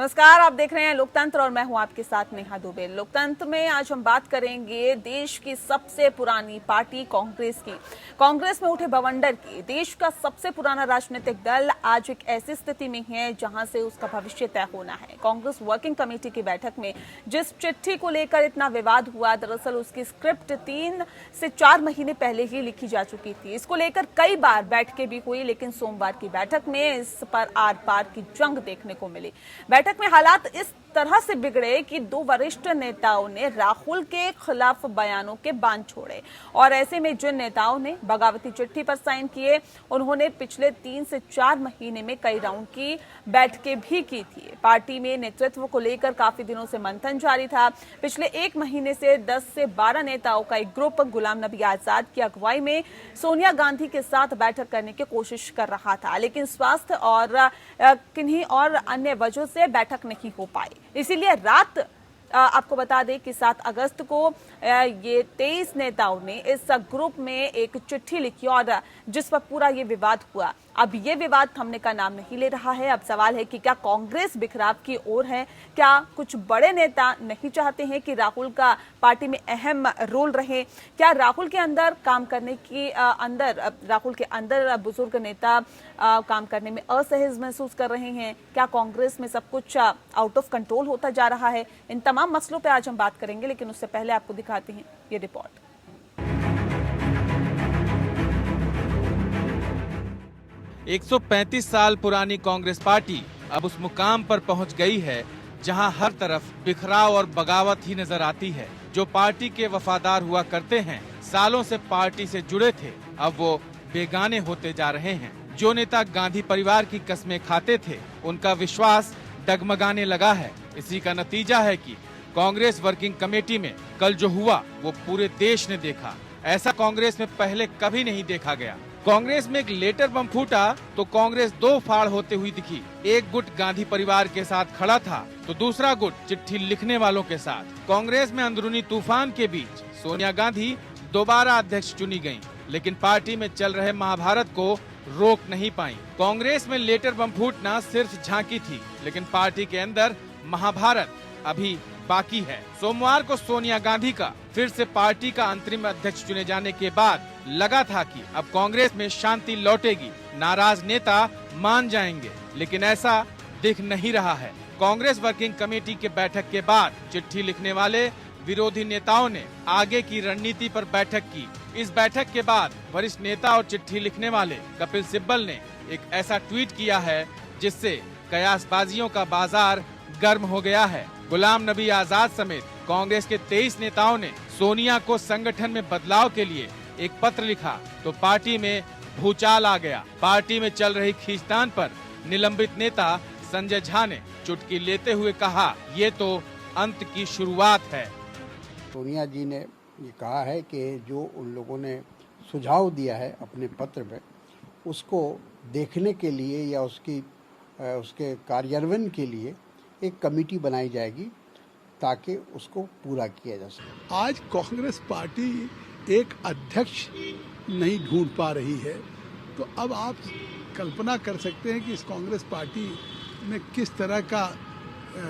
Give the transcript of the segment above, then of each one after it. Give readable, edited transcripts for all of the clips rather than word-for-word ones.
नमस्कार, आप देख रहे हैं लोकतंत्र और मैं हूं आपके साथ नेहा दुबे। लोकतंत्र में आज हम बात करेंगे देश की सबसे पुरानी पार्टी कांग्रेस की। कांग्रेस में उठे बवंडर की। देश का सबसे पुराना राजनीतिक दल आज एक ऐसी स्थिति में है जहां से उसका भविष्य तय होना है। कांग्रेस वर्किंग कमेटी की बैठक में जिस चिट्ठी को लेकर इतना विवाद हुआ, दरअसल उसकी स्क्रिप्ट 3 से 4 महीने पहले ही लिखी जा चुकी थी। इसको लेकर कई बार बैठकें भी हुई, लेकिन सोमवार की बैठक में इस पर आर पार की जंग देखने को मिली। बैठक में हालात इस तरह से बिगड़े कि 2 वरिष्ठ नेताओं ने राहुल के खिलाफ बयानों के बांध छोड़े और ऐसे में जिन नेताओं ने बगावती चिट्ठी पर साइन किए, उन्होंने पिछले 3 से 4 महीने में कई राउंड की बैठकें भी की थी। पार्टी में नेतृत्व को लेकर काफी दिनों से मंथन जारी था। पिछले 1 महीने से 10 से 12 नेताओं का एक ग्रुप गुलाम नबी आजाद की अगुवाई में सोनिया गांधी के साथ बैठक करने की कोशिश कर रहा था, लेकिन स्वास्थ्य और किन्हीं और अन्य वजहों से बैठक नहीं हो पाई। इसीलिए रात आपको बता दें कि 7 अगस्त को ये 23 नेताओं ने इस ग्रुप में एक चिट्ठी लिखी और जिस पर पूरा ये विवाद हुआ। अब ये विवाद थमने का नाम नहीं ले रहा है। अब सवाल है कि क्या कांग्रेस बिखराव की ओर है? क्या कुछ बड़े नेता नहीं चाहते हैं कि राहुल का पार्टी में अहम रोल रहे? क्या राहुल के अंदर काम करने की राहुल के अंदर बुजुर्ग नेता काम करने में असहज महसूस कर रहे हैं? क्या कांग्रेस में सब कुछ आउट ऑफ कंट्रोल होता जा रहा है? इन तमाम मसलों पर आज हम बात करेंगे, लेकिन उससे पहले आपको दिखाते हैं ये रिपोर्ट। 135 साल पुरानी कांग्रेस पार्टी अब उस मुकाम पर पहुंच गई है जहां हर तरफ बिखराव और बगावत ही नजर आती है। जो पार्टी के वफादार हुआ करते हैं, सालों से पार्टी से जुड़े थे, अब वो बेगाने होते जा रहे हैं। जो नेता गांधी परिवार की कस्में खाते थे, उनका विश्वास डगमगाने लगा है। इसी का नतीजा है कि कांग्रेस वर्किंग कमेटी में कल जो हुआ वो पूरे देश ने देखा। ऐसा कांग्रेस में पहले कभी नहीं देखा गया। कांग्रेस में एक लेटर बम फूटा तो कांग्रेस 2 फाड़ होते हुई दिखी। एक गुट गांधी परिवार के साथ खड़ा था तो दूसरा गुट चिट्ठी लिखने वालों के साथ। कांग्रेस में अंदरूनी तूफान के बीच सोनिया गांधी दोबारा अध्यक्ष चुनी गयीं, लेकिन पार्टी में चल रहे महाभारत को रोक नहीं पाई। कांग्रेस में लेटर बम फूटना सिर्फ झांकी थी, लेकिन पार्टी के अंदर महाभारत अभी बाकी है। सोमवार को सोनिया गांधी का फिर से पार्टी का अंतरिम अध्यक्ष चुने जाने के बाद लगा था कि अब कांग्रेस में शांति लौटेगी, नाराज नेता मान जाएंगे, लेकिन ऐसा दिख नहीं रहा है। कांग्रेस वर्किंग कमेटी के बैठक के बाद चिट्ठी लिखने वाले विरोधी नेताओं ने आगे की रणनीति पर बैठक की। इस बैठक के बाद वरिष्ठ नेता और चिट्ठी लिखने वाले कपिल सिब्बल ने एक ऐसा ट्वीट किया है जिससे कयासबाजियों का बाजार गर्म हो गया है। गुलाम नबी आजाद समेत कांग्रेस के 23 नेताओं ने सोनिया को संगठन में बदलाव के लिए एक पत्र लिखा तो पार्टी में भूचाल आ गया। पार्टी में चल रही खींचतान पर निलंबित नेता संजय झा ने चुटकी लेते हुए कहा, ये तो अंत की शुरुआत है। सोनिया जी ने ये कहा है कि जो उन लोगों ने सुझाव दिया है अपने पत्र में, उसको देखने के लिए या उसके कार्यान्वयन के लिए एक कमेटी बनाई जाएगी ताकि उसको पूरा किया जा सके। आज कांग्रेस पार्टी एक अध्यक्ष नहीं ढूंढ पा रही है, तो अब आप कल्पना कर सकते हैं कि इस कांग्रेस पार्टी में किस तरह का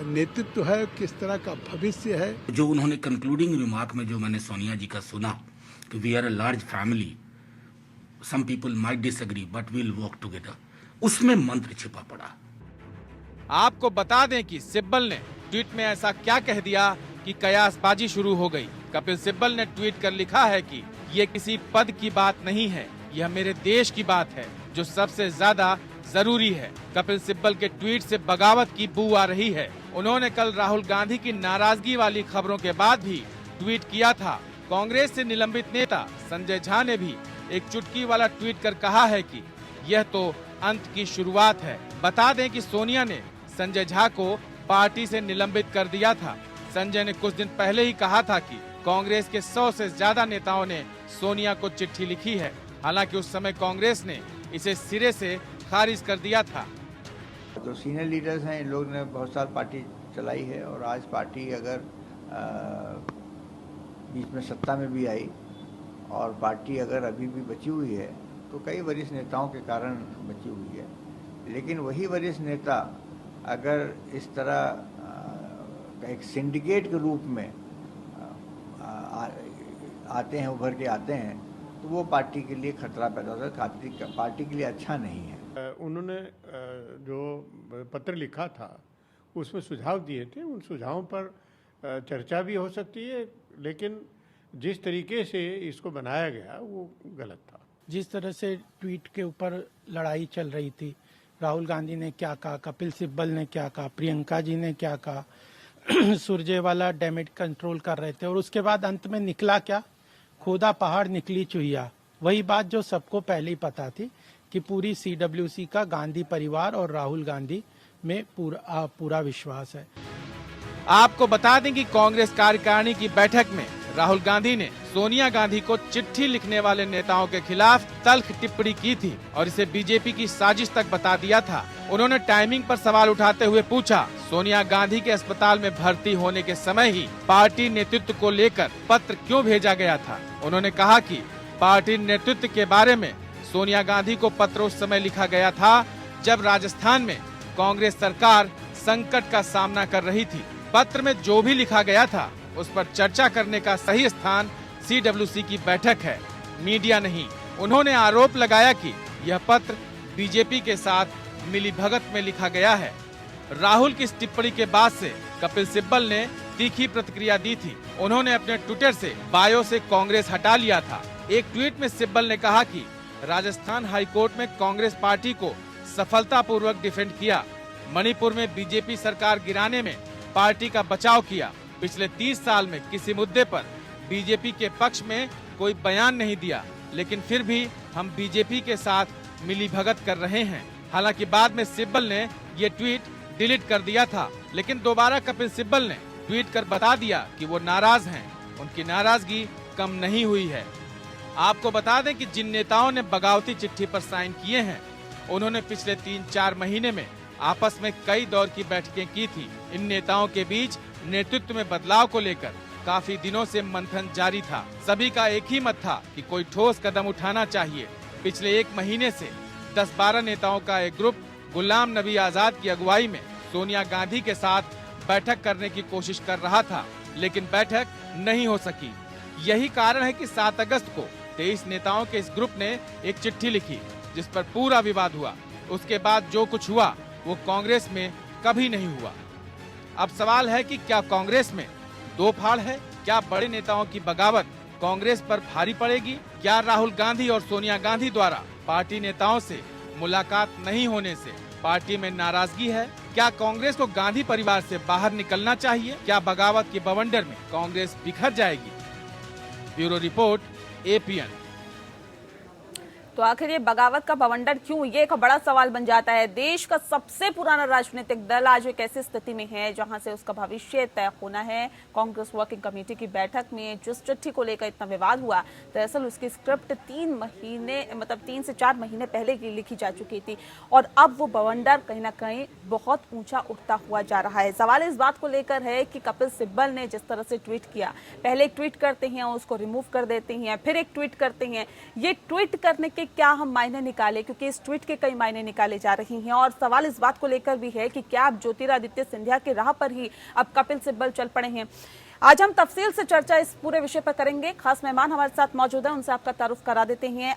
नेतृत्व है, किस तरह का भविष्य है। जो उन्होंने कंक्लूडिंग रिमार्क में जो मैंने सोनिया जी का सुना कि we are a large family, some people might disagree but we will work together, उसमें मंत्र छिपा पड़ा। आपको बता दें कि सिब्बल ने ट्वीट में ऐसा क्या कह दिया कि कयासबाजी शुरू हो गई। कपिल सिब्बल ने ट्वीट कर लिखा है कि ये किसी पद की बात नहीं है, यह मेरे देश की बात है जो सबसे ज्यादा जरूरी है। कपिल सिब्बल के ट्वीट से बगावत की बू आ रही है। उन्होंने कल राहुल गांधी की नाराजगी वाली खबरों के बाद भी ट्वीट किया था। कांग्रेस से निलंबित नेता संजय झा ने भी एक चुटकी वाला ट्वीट कर कहा है कि यह तो अंत की शुरुआत है। बता दें कि सोनिया ने संजय झा को पार्टी से निलंबित कर दिया था। संजय ने कुछ दिन पहले ही कहा था कि कांग्रेस के 100 से ज्यादा नेताओं ने सोनिया को चिट्ठी लिखी है। हालांकि उस समय कांग्रेस ने इसे सिरे से खारिज कर दिया था। तो सीनियर लीडर्स हैं, इन लोग ने बहुत साल पार्टी चलाई है और आज पार्टी अगर बीच में सत्ता में भी आई और पार्टी अगर अभी भी बची हुई है तो कई वरिष्ठ नेताओं के कारण बची हुई है। लेकिन वही वरिष्ठ नेता अगर इस तरह एक सिंडिकेट के रूप में आते हैं, उभर के आते हैं, तो वो पार्टी के लिए खतरा पैदा होता है, पार्टी के लिए अच्छा नहीं है। उन्होंने जो पत्र लिखा था उसमें सुझाव दिए थे, उन सुझावों पर चर्चा भी हो सकती है, लेकिन जिस तरीके से इसको बनाया गया वो गलत था। जिस तरह से ट्वीट के ऊपर लड़ाई चल रही थी, राहुल गांधी ने क्या कहा, कपिल सिब्बल ने क्या कहा, प्रियंका जी ने क्या कहा, सुरजेवाला डैमेज कंट्रोल कर रहे थे, और उसके बाद अंत में निकला क्या, खोदा पहाड़ निकली चुहिया। वही बात जो सबको पहले ही पता थी कि पूरी CWC का गांधी परिवार और राहुल गांधी में पूरा विश्वास है। आपको बता दें कि कांग्रेस कार्यकारिणी की बैठक में राहुल गांधी ने सोनिया गांधी को चिट्ठी लिखने वाले नेताओं के खिलाफ तल्ख टिप्पणी की थी और इसे बीजेपी की साजिश तक बता दिया था। उन्होंने टाइमिंग पर सवाल उठाते हुए पूछा, सोनिया गांधी के अस्पताल में भर्ती होने के समय ही पार्टी नेतृत्व को लेकर पत्र क्यों भेजा गया था। उन्होंने कहा कि पार्टी नेतृत्व के बारे में सोनिया गांधी को पत्र उस समय लिखा गया था जब राजस्थान में कांग्रेस सरकार संकट का सामना कर रही थी। पत्र में जो भी लिखा गया था उस पर चर्चा करने का सही स्थान CWC की बैठक है, मीडिया नहीं। उन्होंने आरोप लगाया कि यह पत्र बीजेपी के साथ मिलीभगत में लिखा गया है। राहुल की इस टिप्पणी के बाद से कपिल सिब्बल ने तीखी प्रतिक्रिया दी थी। उन्होंने अपने ट्विटर से बायो से कांग्रेस हटा लिया था। एक ट्वीट में सिब्बल ने कहा कि राजस्थान हाईकोर्ट में कांग्रेस पार्टी को सफलतापूर्वक डिफेंड किया, मणिपुर में बीजेपी सरकार गिराने में पार्टी का बचाव किया, पिछले 30 साल में किसी मुद्दे पर बीजेपी के पक्ष में कोई बयान नहीं दिया, लेकिन फिर भी हम बीजेपी के साथ मिलीभगत कर रहे हैं। हालांकि बाद में सिब्बल ने ये ट्वीट डिलीट कर दिया था, लेकिन दोबारा कपिल सिब्बल ने ट्वीट कर बता दिया कि वो नाराज हैं, उनकी नाराजगी कम नहीं हुई है। आपको बता दें कि जिन नेताओं ने बगावती चिट्ठी पर साइन किए हैं, उन्होंने पिछले 3-4 महीने में आपस में कई दौर की बैठकें की थी। इन नेताओं के बीच नेतृत्व में बदलाव को लेकर काफी दिनों से मंथन जारी था। सभी का एक ही मत था कि कोई ठोस कदम उठाना चाहिए। पिछले 1 महीने से 10-12 नेताओं का एक ग्रुप गुलाम नबी आजाद की अगुवाई में सोनिया गांधी के साथ बैठक करने की कोशिश कर रहा था, लेकिन बैठक नहीं हो सकी। यही कारण है कि 7 अगस्त को 23 नेताओं के इस ग्रुप ने एक चिट्ठी लिखी जिस पर पूरा विवाद हुआ। उसके बाद जो कुछ हुआ वो कांग्रेस में कभी नहीं हुआ। अब सवाल है कि क्या कांग्रेस में दो फाड़ है? क्या बड़े नेताओं की बगावत कांग्रेस पर भारी पड़ेगी? क्या राहुल गांधी और सोनिया गांधी द्वारा पार्टी नेताओं से मुलाकात नहीं होने से पार्टी में नाराजगी है? क्या कांग्रेस को गांधी परिवार से बाहर निकलना चाहिए? क्या बगावत के बवंडर में कांग्रेस बिखर जाएगी? Bureau report, APN। तो आखिर ये बगावत का बवंडर क्यों, ये एक बड़ा सवाल बन जाता है। देश का सबसे पुराना राजनीतिक दल आज एक ऐसी स्थिति में है जहां से उसका भविष्य तय होना है। कांग्रेस वर्किंग कमेटी की बैठक में जिस चिट्ठी को लेकर इतना विवाद हुआ, दरअसल उसकी स्क्रिप्ट 3 से 4 महीने पहले की लिखी जा चुकी थी और अब वो बवंडर कहीं ना कहीं बहुत ऊंचा उठता हुआ जा रहा है। सवाल इस बात को लेकर है कि कपिल सिब्बल ने जिस तरह से ट्वीट किया, पहले एक ट्वीट करते हैं, उसको रिमूव कर देते हैं, फिर एक ट्वीट करते हैं। ये ट्वीट करने के क्या हम मायने निकाले, क्योंकि इस ट्वीट के कई मायने निकाले जा रही हैं और सवाल इस बात को लेकर भी है कि क्या अब ज्योतिरादित्य सिंधिया के राह पर ही अब कपिल सिब्बल चल पड़े हैं। आज हम तफसील से चर्चा इस पूरे विषय पर करेंगे। खास मेहमान हमारे साथ मौजूद हैं, उनसे आपका तारुफ करा देते हैं।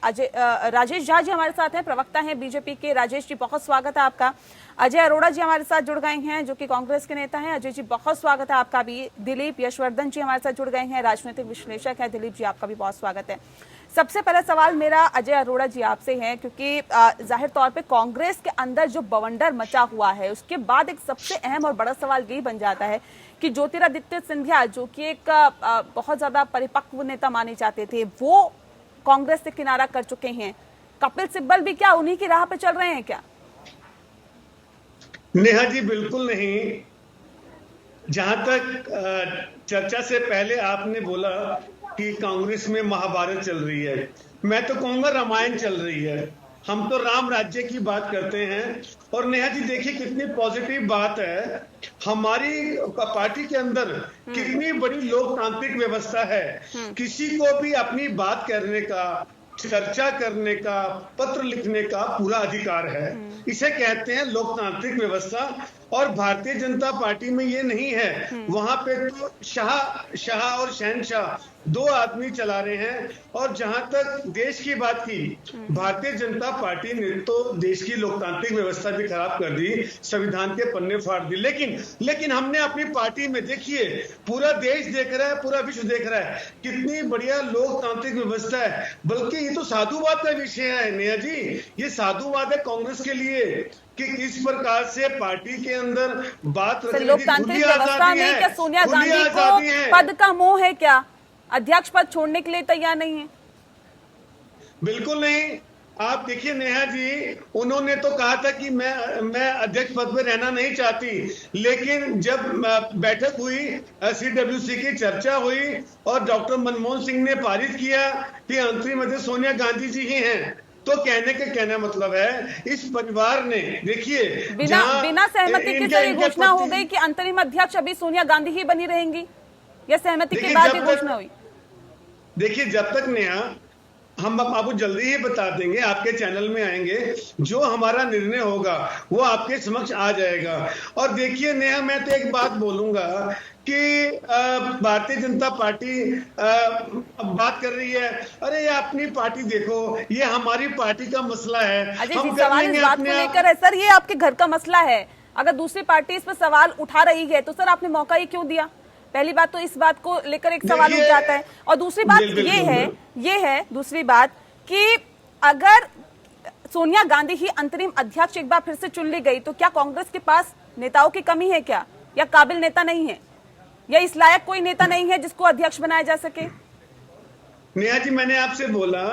राजेश झा जी हमारे साथ हैं, प्रवक्ता हैं बीजेपी के। राजेश जी, बहुत स्वागत है आपका। अजय अरोड़ा जी हमारे साथ जुड़ गए हैं, जो कि कांग्रेस के नेता हैं। अजय जी, बहुत स्वागत है आपका भी। दिलीप यशवर्धन जी हमारे साथ जुड़ गए हैं, राजनीतिक विश्लेषक हैं। दिलीप जी, आपका भी बहुत स्वागत है। सबसे पहला सवाल मेरा अजय अरोड़ा जी आपसे है, क्योंकि जाहिर तौर पे कांग्रेस के अंदर जो बवंडर मचा हुआ है, उसके बाद एक सबसे अहम और बड़ा सवाल यही बन जाता है कि ज्योतिरादित्य सिंधिया, जो कि एक बहुत ज्यादा परिपक्व नेता माने जाते थे, वो कांग्रेस से किनारा कर चुके हैं। कपिल सिब्बल भी क्या उन्हीं की राह पे चल रहे हैं क्या? नेहा जी, बिल्कुल नहीं। जहां तक चर्चा से पहले आपने बोला कि कांग्रेस में महाभारत चल रही है, मैं तो कहूंगा रामायण चल रही है। हम तो राम राज्य की बात करते हैं। और नेहा जी, देखिए कितनी पॉजिटिव बात है, हमारी पार्टी के अंदर कितनी बड़ी लोकतांत्रिक व्यवस्था है। किसी को भी अपनी बात करने का, चर्चा करने का, पत्र लिखने का पूरा अधिकार है। इसे कहते हैं लोकतांत्रिक व्यवस्था। और भारतीय जनता पार्टी में ये नहीं है। वहां पे तो शाह और शहनशाह दो आदमी चला रहे हैं। और जहां तक देश की बात की, भारतीय जनता पार्टी ने तो देश की लोकतांत्रिक व्यवस्था भी खराब कर दी, संविधान के पन्ने फाड़ दी। लेकिन हमने अपनी पार्टी में, देखिए पूरा देश देख रहा है, पूरा विश्व देख रहा है कितनी बढ़िया लोकतांत्रिक व्यवस्था है। बल्कि ये तो साधुवाद का विषय है नेहा जी, ये साधुवाद है कांग्रेस के लिए कि किस प्रकार से पार्टी के अंदर बात लोकतांत्रिक व्यवस्था में क्या सोनिया गांधी को पद का मोह है? क्या अध्यक्ष पद छोड़ने के लिए तैयार नहीं है? बिल्कुल नहीं। आप देखिए नेहा जी, उन्होंने तो कहा था कि मैं अध्यक्ष पद पर रहना नहीं चाहती, लेकिन जब बैठक हुई, CWC की चर्चा हुई और डॉक्टर मनमोहन सिंह ने पारित किया कि अंतरिम अध्यक्ष सोनिया गांधी जी ही हैं, तो कहना मतलब है इस परिवार ने, देखिए बिना सहमति के सर ये घोषणा हो गई कि अंतरिम अध्यक्ष अभी सोनिया गांधी ही बनी रहेंगी, या सहमति के बाद ये घोषणा हुई? देखिए जब तक नेहा, हम आपको जल्दी ही बता देंगे, आपके चैनल में आएंगे, जो हमारा निर्णय होगा वो आपके समक्ष आ जाएगा। और देखिए नेहा, मैं तो एक बात बोलूंगा कि भारतीय जनता पार्टी बात कर रही है, अरे ये अपनी पार्टी देखो, ये हमारी पार्टी का मसला है। अजय जी, सवाल इस बात को लेकर है सर, ये आपके घर का मसला है। अगर दूसरी पार्टी इस पर सवाल उठा रही है तो सर आपने मौका ही क्यों दिया? पहली बात तो इस बात को लेकर एक सवाल उठ जाता है। और दूसरी बात ये है दूसरी बात कि अगर सोनिया गांधी ही अंतरिम अध्यक्ष एक बार फिर से चुन ली गई तो क्या कांग्रेस के पास नेताओं की कमी है क्या, या काबिल नेता नहीं है, या इस लायक कोई नेता नहीं है जिसको अध्यक्ष बनाया जा सके? नेहा जी, मैंने आपसे बोला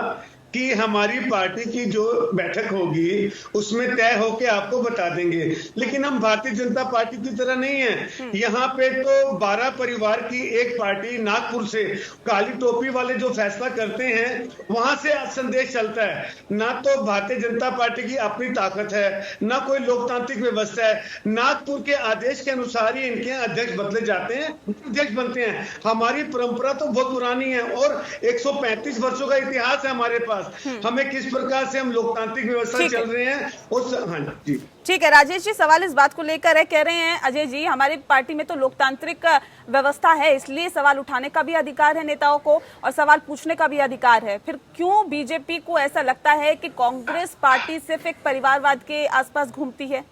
कि हमारी पार्टी की जो बैठक होगी उसमें तय होके आपको बता देंगे। लेकिन हम भारतीय जनता पार्टी की तरह नहीं है। यहाँ पे तो 12 परिवार की एक पार्टी, नागपुर से काली टोपी वाले जो फैसला करते हैं वहां से संदेश चलता है। ना तो भारतीय जनता पार्टी की अपनी ताकत है, ना कोई लोकतांत्रिक व्यवस्था है। नागपुर के आदेश के अनुसार ही इनके अध्यक्ष बदले जाते हैं, अध्यक्ष बनते हैं। हमारी परंपरा तो बहुत पुरानी है और 135 वर्षों का इतिहास है हमारे पास। हमें किस प्रकार से हम लोकतांत्रिक व्यवस्था चल रहे हैं उस। हाँ जी, ठीक है। राजेश जी, सवाल इस बात को लेकर है, कह रहे हैं अजय जी हमारी पार्टी में तो लोकतांत्रिक व्यवस्था है, इसलिए सवाल उठाने का भी अधिकार है नेताओं को और सवाल पूछने का भी अधिकार है। फिर क्यों बीजेपी को ऐसा लगता है कि कांग्रेस पार्टी सिर्फ एक परिवारवाद के आसपास घूमती है?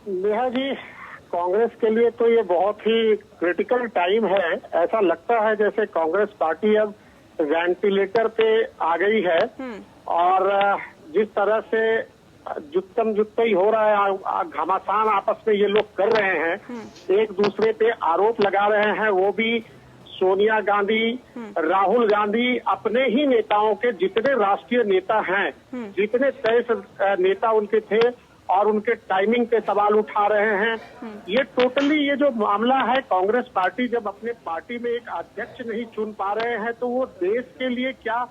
नेहा जी, कांग्रेस के लिए तो ये बहुत ही क्रिटिकल टाइम है। ऐसा लगता है जैसे कांग्रेस पार्टी अब वेंटिलेटर पे आ गई है और जिस तरह से जुत्तम जुत्तई हो रहा है, घमासान आपस में ये लोग कर रहे हैं, एक दूसरे पे आरोप लगा रहे हैं। वो भी सोनिया गांधी, राहुल गांधी अपने ही नेताओं के, जितने राष्ट्रीय नेता हैं, जितने 23 नेता उनके थे और उनके टाइमिंग पे सवाल उठा रहे हैं। ये टोटली ये जो मामला है, कांग्रेस पार्टी जब अपने पार्टी में एक अध्यक्ष नहीं चुन पा रहे हैं तो वो देश के लिए क्या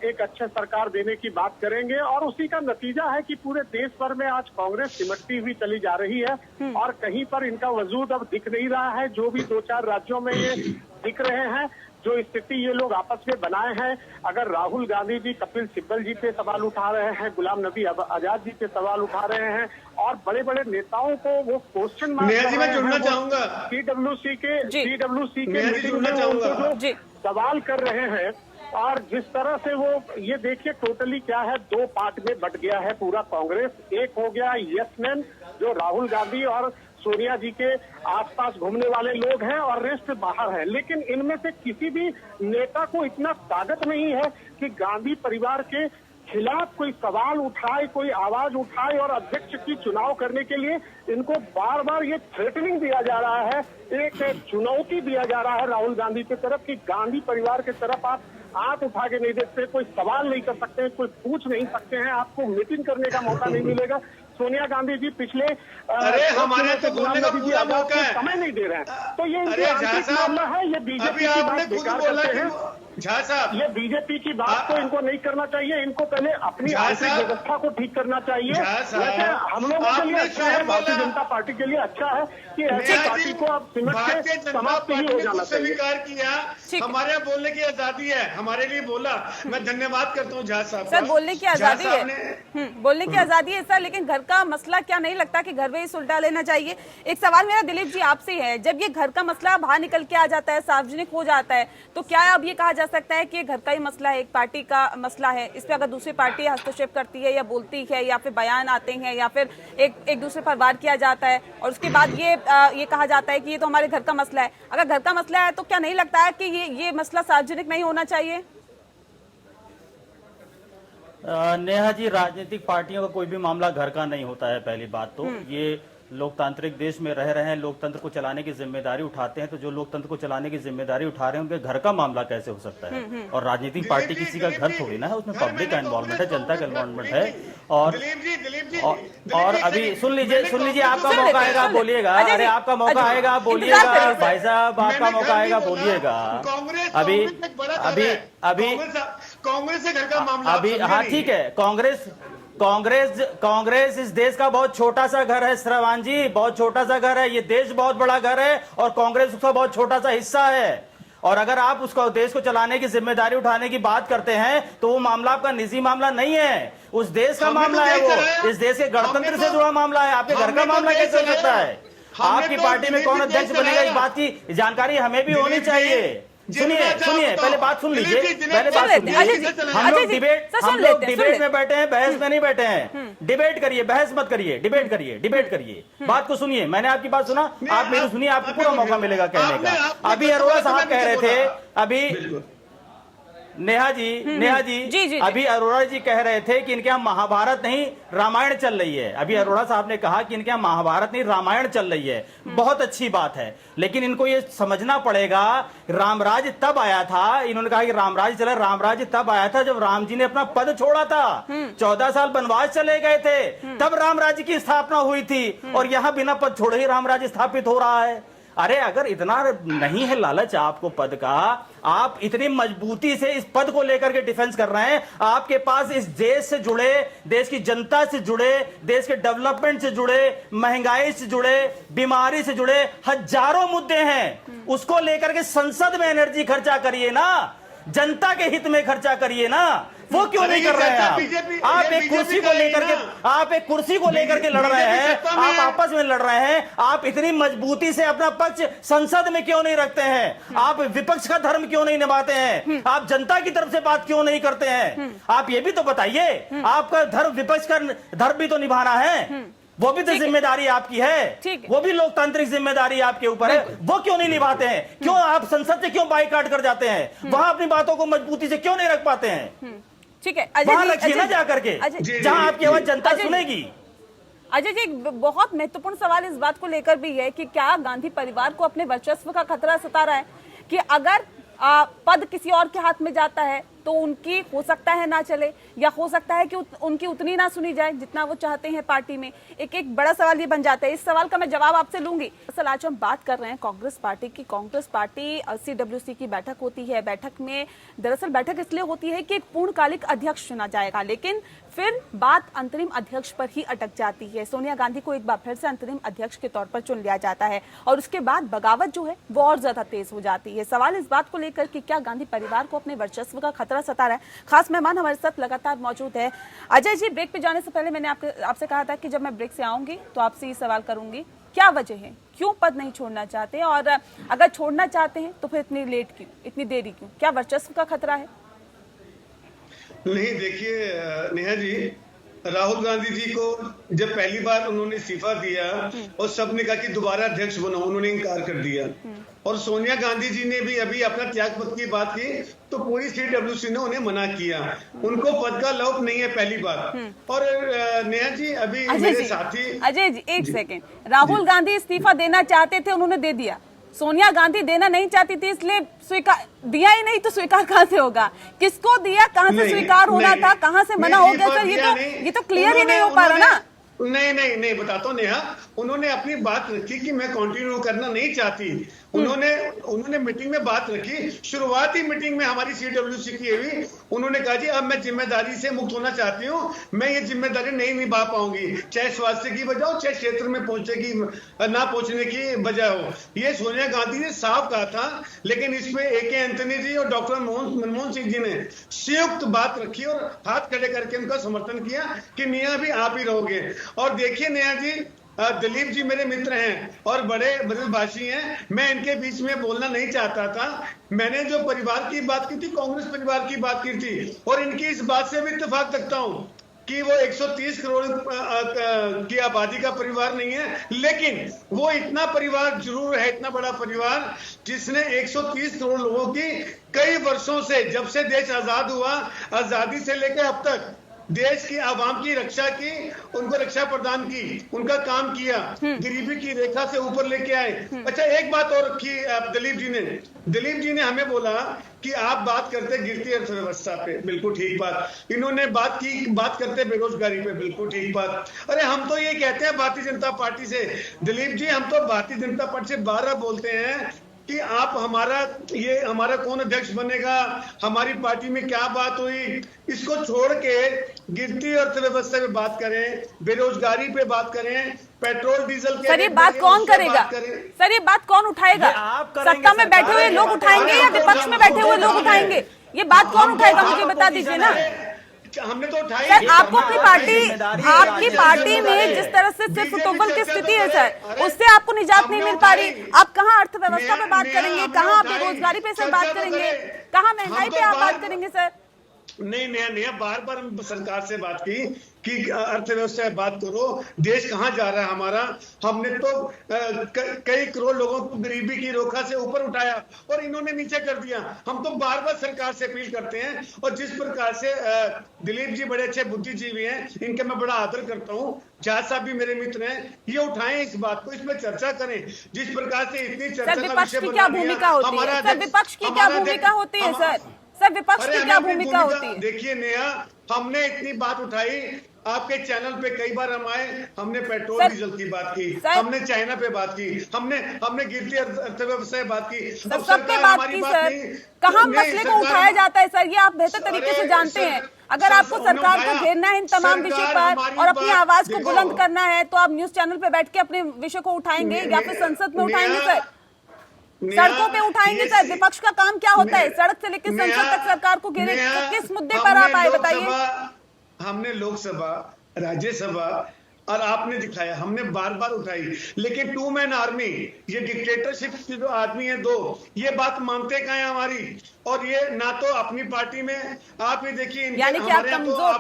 एक अच्छे सरकार देने की बात करेंगे। और उसी का नतीजा है कि पूरे देश भर में आज कांग्रेस सिमटती हुई चली जा रही है और कहीं पर इनका वजूद अब दिख नहीं रहा है। जो भी 2-4 राज्यों में ये दिख रहे हैं, जो स्थिति ये लोग आपस में बनाए हैं, अगर राहुल गांधी जी कपिल सिब्बल जी पे सवाल उठा रहे हैं, गुलाम नबी आजाद जी पे सवाल उठा रहे हैं और बड़े बड़े नेताओं को वो क्वेश्चन मार्क मैं जुड़ना चाहूंगा CWC के मीटिंग में उनको जो सवाल कर रहे हैं। और जिस तरह से वो, ये देखिए टोटली क्या है, 2 पार्ट में बट गया है पूरा कांग्रेस। एक हो गया यस मैन, जो राहुल गांधी और सोनिया जी के आसपास घूमने वाले लोग हैं, और रेस्ट बाहर है। लेकिन इनमें से किसी भी नेता को इतना ताकत नहीं है कि गांधी परिवार के खिलाफ कोई सवाल उठाए, कोई आवाज उठाए और अध्यक्ष की चुनाव करने के लिए इनको बार बार ये थ्रेटनिंग दिया जा रहा है, एक चुनौती दिया जा रहा है राहुल गांधी की तरफ कि गांधी परिवार की तरफ आप हाथ उठा के नहीं देखते, कोई सवाल नहीं कर सकते, कोई पूछ नहीं सकते हैं, आपको मीटिंग करने का मौका नहीं मिलेगा। सोनिया गांधी जी पिछले हमारे तो बोलने का पूरा मौका है, समय नहीं दे रहे हैं। तो ये आंतरिक मामला है, ये बीजेपी की बात बेकार करते हैं। झा साहब, ये बीजेपी की बात तो इनको नहीं करना चाहिए, इनको पहले अपनी आर्थिक व्यवस्था को ठीक करना चाहिए। वैसे हम लोगों के लिए अच्छा है, भारतीय जनता पार्टी के लिए अच्छा है कि ऐसी पार्टी को अब सिमट के समाप्त ही हो जाना चाहिए। स्वीकार किया, हमारे यहाँ बोलने की आजादी है, हमारे लिए बोला, मैं धन्यवाद करता हूँ झा साहब। सर बोलने की आजादी है, बोलने की आजादी है सर, लेकिन घर का मसला क्या नहीं लगता कि घर में ही सुलझा लेना चाहिए? एक सवाल मेरा दिलीप जी आपसे है, जब ये घर का मसला बाहर निकल के आ जाता है, सार्वजनिक हो जाता है, तो क्या अब ये कहा जा सकता है कि घर का ही मसला है, एक पार्टी का मसला है, इस पे अगर दूसरी पार्टी हस्तक्षेप करती है या बोलती है या फिर बयान आते हैं या फिर एक दूसरे पर वार किया जाता है और उसके बाद ये कहा जाता है कि ये तो हमारे घर का मसला है, अगर घर का मसला है तो क्या नहीं लगता है कि ये मसला सार्वजनिक नहीं होना चाहिए? नेहा जी, राजनीतिक पार्टियों का कोई भी मामला घर का नहीं होता है। पहली बात तो ये लोकतांत्रिक देश में रह रहे हैं, लोकतंत्र को चलाने की जिम्मेदारी उठाते हैं, तो जो लोकतंत्र को चलाने की जिम्मेदारी उठा रहे हैं उनके घर का मामला कैसे हो सकता है? और राजनीतिक पार्टी किसी का घर थोड़ी ना है, उसमें पब्लिक का इन्वॉल्वमेंट है, जनता का इन्वॉल्वमेंट है। और अभी सुन लीजिए आपका मौका आएगा आप बोलिएगा, अरे आपका मौका आएगा आप बोलिएगा, भाई साहब आपका मौका आएगा बोलिएगा। अभी कांग्रेस से घर का मामला अभी हाँ ठीक है, कांग्रेस इस देश का बहुत छोटा सा घर है श्रवान जी, बहुत छोटा सा घर है। ये देश बहुत बड़ा घर है और कांग्रेस उसका बहुत छोटा सा हिस्सा है। और अगर आप उसको देश को चलाने की जिम्मेदारी उठाने की बात करते हैं तो वो मामला आपका निजी मामला नहीं है, उस देश का मामला है, वो इस देश के गणतंत्र से जुड़ा मामला है। आपके घर का मामला कैसे हो सकता है? आपकी पार्टी में कौन अध्यक्ष बनेगा इस बात की जानकारी हमें भी होनी चाहिए। सुनिए पहले बात सुन लीजिए, पहले बात सुन लीजिए। हम लोग डिबेट में बैठे हैं, बहस में नहीं बैठे हैं। डिबेट करिए, बहस मत करिए, डिबेट करिए। बात को सुनिए, मैंने आपकी बात सुना, आप मेरी सुनिए, आपको पूरा मौका मिलेगा कहने का। अभी अरोड़ा साहब कह रहे थे, अभी नेहा जी अभी अरोड़ा जी कह रहे थे कि इनके यहाँ महाभारत नहीं रामायण चल रही है। अभी अरोड़ा साहब ने कहा कि इनके यहाँ महाभारत नहीं रामायण चल रही है, बहुत अच्छी बात है, लेकिन इनको ये समझना पड़ेगा रामराज तब आया था, इन्होंने कहा कि रामराज चला, रामराज तब आया था जब राम जी ने अपना पद छोड़ा था, 14 साल वनवास चले गए थे, तब रामराज की स्थापना हुई थी, और यहाँ बिना पद छोड़े ही रामराज स्थापित हो रहा है। अरे अगर इतना नहीं है लालच आपको पद का, आप इतनी मजबूती से इस पद को लेकर के डिफेंस कर रहे हैं, आपके पास इस देश से जुड़े, देश की जनता से जुड़े, देश के डेवलपमेंट से जुड़े, महंगाई से जुड़े, बीमारी से जुड़े हजारों मुद्दे हैं, उसको लेकर के संसद में एनर्जी खर्चा करिए ना, जनता के हित में खर्चा करिए ना, वो क्यों नहीं कर रहे हैं? आप एक कुर्सी को लेकर के लड़ रहे हैं, आप आपस में लड़ रहे हैं, आप इतनी मजबूती से अपना पक्ष संसद में क्यों नहीं रखते हैं? आप विपक्ष का धर्म क्यों नहीं निभाते हैं? आप जनता की तरफ से बात क्यों नहीं करते हैं? आप ये भी तो बताइए, आपका धर्म, विपक्ष का धर्म भी तो निभाना है, वो भी तो जिम्मेदारी आपकी है, वो भी लोकतांत्रिक जिम्मेदारी आपके ऊपर है, वो क्यों नहीं निभाते हैं? क्यों आप संसद से क्यों बाइकाट कर जाते हैं? वहां अपनी बातों को मजबूती से क्यों नहीं रख पाते हैं? ठीक है, वहां रखिए ना जाकर के, जहां आपकी आवाज जनता सुनेगी। अजय जी, बहुत महत्वपूर्ण सवाल इस बात को लेकर भी है कि क्या गांधी परिवार को अपने वर्चस्व का खतरा सता रहा है कि अगर पद किसी और के हाथ में जाता है तो उनकी हो सकता है ना चले, या हो सकता है कि उनकी उतनी ना सुनी जाए जितना वो चाहते हैं पार्टी में। एक बड़ा सवाल ये बन जाता है, इस सवाल का मैं जवाब आपसे लूंगी। असल आज हम बात कर रहे हैं कांग्रेस पार्टी की। कांग्रेस पार्टी CWC की बैठक होती है, बैठक में दरअसल बैठक इसलिए होती है कि एक पूर्णकालिक अध्यक्ष चुना जाएगा, लेकिन फिर बात अंतरिम अध्यक्ष पर ही अटक जाती है। सोनिया गांधी को एक बार फिर से अंतरिम अध्यक्ष के तौर पर चुन लिया जाता है और उसके बाद बगावत जो है वो और ज्यादा तेज हो जाती है। सवाल इस बात को लेकर कि क्या गांधी परिवार को अपने वर्चस्व का खतरा सता रहा है। खास मेहमान हमारे साथ लगातार मौजूद है। अजय जी, ब्रेक पे जाने से पहले मैंने आपसे कहा था कि जब मैं ब्रेक से आऊंगी तो आपसे ये सवाल करूंगी, क्या वजह है, क्यों पद नहीं छोड़ना चाहते, और अगर छोड़ना चाहते हैं तो फिर इतनी लेट क्यों, इतनी देरी क्यों? क्या वर्चस्व का खतरा है? नहीं, देखिए नेहा जी, राहुल गांधी जी को जब पहली बार उन्होंने इस्तीफा दिया और सबने कहा कि दोबारा अध्यक्ष बनो, उन्होंने इनकार कर दिया। और सोनिया गांधी जी ने भी अभी अपना त्यागपत्र की बात की तो पूरी CWC ने उन्हें मना किया, उनको पद का लोभ नहीं है, पहली बार। और नेहा जी, अभी मेरे साथी अजय जी एक सेकेंड, राहुल गांधी इस्तीफा देना चाहते थे, उन्होंने दे दिया। सोनिया गांधी देना नहीं चाहती थी, इसलिए स्वीकार दिया ही नहीं, तो स्वीकार कहां से होगा? किसको दिया, कहां से स्वीकार होना था, कहां से मना हो गया? सर ये तो क्लियर ही नहीं हो पा रहा ना। नहीं बताता हूँ नेहा, उन्होंने अपनी बात रखी कि मैं कंटिन्यू करना नहीं चाहती। उन्होंने मीटिंग में बात रखी, शुरुआती मीटिंग में हमारी CWC की हुई, उन्होंने कहा जी अब मैं जिम्मेदारी से मुक्त होना चाहती हूँ, मैं ये जिम्मेदारी नहीं निभा पाऊंगी, चाहे स्वास्थ्य की वजह हो, चाहे क्षेत्र में ना पहुंचने की वजह हो। ये सोनिया गांधी ने साफ कहा था, लेकिन इसमें AK एंथनी जी और डॉक्टर मनमोहन सिंह जी ने संयुक्त बात रखी और हाथ खड़े करके उनका समर्थन किया कि नेहा भी आप ही रहोगे। और देखिए नेहा जी, दिलीप जी मेरे मित्र हैं और बड़े बदलभाषी हैं, मैं इनके बीच में बोलना नहीं चाहता था। मैंने जो परिवार की बात की थी, कांग्रेस परिवार की बात की थी, और इनकी इस बात से भी इत्तेफाक रखता हूं कि वो 130 करोड़ की आबादी का परिवार नहीं है, लेकिन वो इतना परिवार जरूर है, इतना बड़ा परिवार जिसने 130 करोड़ लोगों की कई वर्षों से, जब से देश आजाद हुआ, आजादी से लेकर अब तक देश की आवाम की रक्षा की, उनको रक्षा प्रदान की, उनका काम किया, गरीबी की रेखा से ऊपर लेके आए। अच्छा, एक बात और रखी दिलीप जी ने हमें बोला कि आप बात करते गिरती अर्थव्यवस्था पे, बिल्कुल ठीक बात। इन्होंने बात करते बेरोजगारी पे, बिल्कुल ठीक बात। अरे हम तो ये कहते हैं भारतीय जनता पार्टी से, दिलीप जी हम तो भारतीय जनता पार्टी से 12 बोलते हैं कि आप हमारा कौन अध्यक्ष बनेगा, हमारी पार्टी में क्या बात हुई, इसको छोड़ के गिरती अर्थव्यवस्था पे बात करें, बेरोजगारी पे बात करें, पेट्रोल डीजल के सर ये बात कौन करेगा? सर ये बात कौन उठाएगा? सत्ता में बैठे हुए लोग उठाएंगे या विपक्ष में बैठे हुए लोग उठाएंगे? ये बात कौन उठाएगा, मुझे बता दीजिए ना। हमने तो उठाई। सर आपको आपकी पार्टी में जिस तरह से सिर्फ टोबल की स्थिति है सर, उससे आपको निजात नहीं मिल पा रही। आप कहाँ अर्थव्यवस्था पे बात करेंगे, कहाँ बेरोजगारी पे सर बात करेंगे, कहाँ महंगाई पे आप बात करेंगे सर? नहीं नया बार हम सरकार से बात की कि अर्थव्यवस्था में बात करो, देश कहाँ जा रहा है हमारा। हमने तो कई करोड़ लोगों को गरीबी की रेखा से ऊपर उठाया और इन्होंने नीचे कर दिया। हम तो बार सरकार से अपील करते हैं, और जिस प्रकार से दिलीप जी बड़े अच्छे बुद्धिजीवी हैं, इनके मैं बड़ा आदर करता हूँ, जहाज साहब भी मेरे मित्र हैं, ये उठाएं इस बात को, इसमें चर्चा करें। जिस प्रकार से इतनी चर्चा का विषय बना दिया हमारा, सर विपक्ष की क्या भूमिका होती है सर विपक्ष की क्या भूमिका होती है? देखिए नेहा, हमने इतनी बात उठाई, आपके चैनल पे कई बार हम आए, हमने पेट्रोल डीजल की बात की, हमने चाइना पे बात की, हमने गिरती अर्थव्यवस्था पे बात की, सब पे बात की सर। कहाँ मसले को उठाया जाता है सर, ये आप बेहतर तरीके से जानते हैं। अगर आपको सरकार को घेरना है इन तमाम विषय पर और अपनी आवाज को बुलंद करना है, तो आप न्यूज चैनल पे बैठ के अपने विषय को उठाएंगे या फिर संसद में उठाएंगे सर? सड़कों पे उठाएंगे सर? विपक्ष का काम क्या होता है? सड़क से लेकर संसद तक सरकार को घेरे, तो किस मुद्दे पर आप आए बताइए? हमने लोकसभा, राज्यसभा और आपने दिखाया, हमने बार उठाई, लेकिन 2 मैन आर्मी, ये डिक्टेटरशिप के जो आदमी है 2, ये बात मानते कहाँ है हमारी? और ये ना तो अपनी पार्टी में, आप ही देखिए, यानी कि आप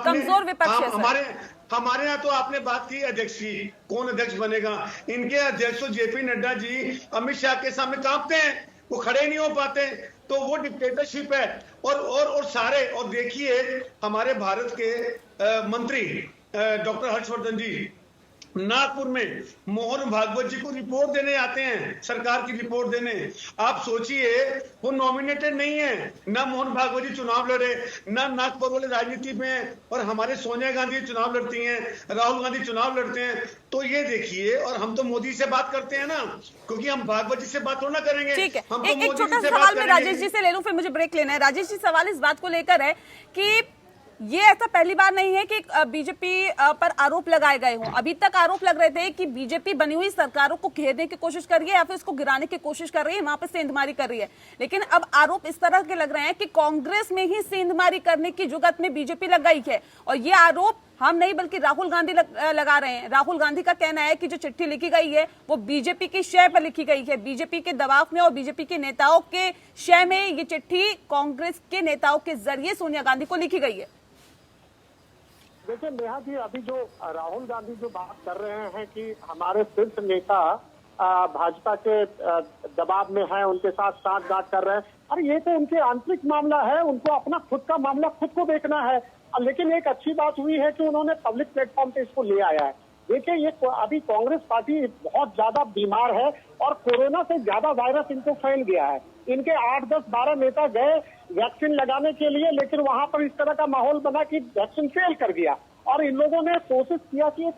कमजोर विपक्ष है। हमारे यहाँ तो आपने बात की अध्यक्ष की, कौन अध्यक्ष बनेगा? इनके अध्यक्ष तो JP नड्डा जी अमित शाह के सामने कांपते हैं, वो खड़े नहीं हो पाते, तो वो डिक्टेटरशिप है। और सारे, और देखिए हमारे भारत के मंत्री डॉक्टर हर्षवर्धन जी नागपुर में मोहन भागवत जी को रिपोर्ट देने आते हैं, सरकार की रिपोर्ट देने। आप सोचिए, वो नॉमिनेटेड नहीं है, ना मोहन भागवत जी चुनाव लड़े, ना नागपुर वाले राजनीति में, और हमारे सोनिया गांधी चुनाव लड़ती हैं, राहुल गांधी चुनाव लड़ते हैं। तो ये देखिए, और हम तो मोदी से बात करते हैं ना, क्योंकि हम भागवत जी से बात थोड़ा करेंगे। ठीक है, एक छोटा सा सवाल मैं राजेश जी से ले लूं, फिर मुझे ब्रेक लेना है। राजेश जी, सवाल इस बात को लेकर है कि ये ऐसा पहली बार नहीं है कि बीजेपी पर आरोप लगाए गए हों। अभी तक आरोप लग रहे थे कि बीजेपी बनी हुई सरकारों को घेरने की कोशिश कर रही है या फिर इसको गिराने की कोशिश कर रही है, वहां पे सेंधमारी कर रही है। लेकिन अब आरोप इस तरह के लग रहे हैं कि कांग्रेस में ही सेंधमारी करने की जुगत में बीजेपी लग गई है, और ये आरोप हम नहीं बल्कि राहुल गांधी लगा रहे हैं। राहुल गांधी का कहना है कि जो चिट्ठी लिखी गई है वो बीजेपी की शय पर लिखी गई है, बीजेपी के दबाव में और बीजेपी के नेताओं के शय में ये चिट्ठी कांग्रेस के नेताओं के जरिए सोनिया गांधी को लिखी गई है। देखिए नेहा जी, अभी जो राहुल गांधी जो बात कर रहे हैं कि हमारे शीर्ष नेता भाजपा के दबाव में है, उनके साथ साठगांठ कर रहे हैं, अरे ये तो उनके आंतरिक मामला है, उनको अपना खुद का मामला खुद को देखना है। लेकिन एक अच्छी बात हुई है कि उन्होंने पब्लिक प्लेटफॉर्म पे इसको ले आया है। देखिए, ये अभी कांग्रेस पार्टी बहुत ज्यादा बीमार है और कोरोना से ज्यादा वायरस इनको फैल गया है। इनके 8, 10, 12 नेता गए वैक्सीन लगाने के लिए, लेकिन वहां पर इस तरह का माहौल बना कि वैक्सीन फेल कर गया। और इन लोगों ने कोशिश किया कि एक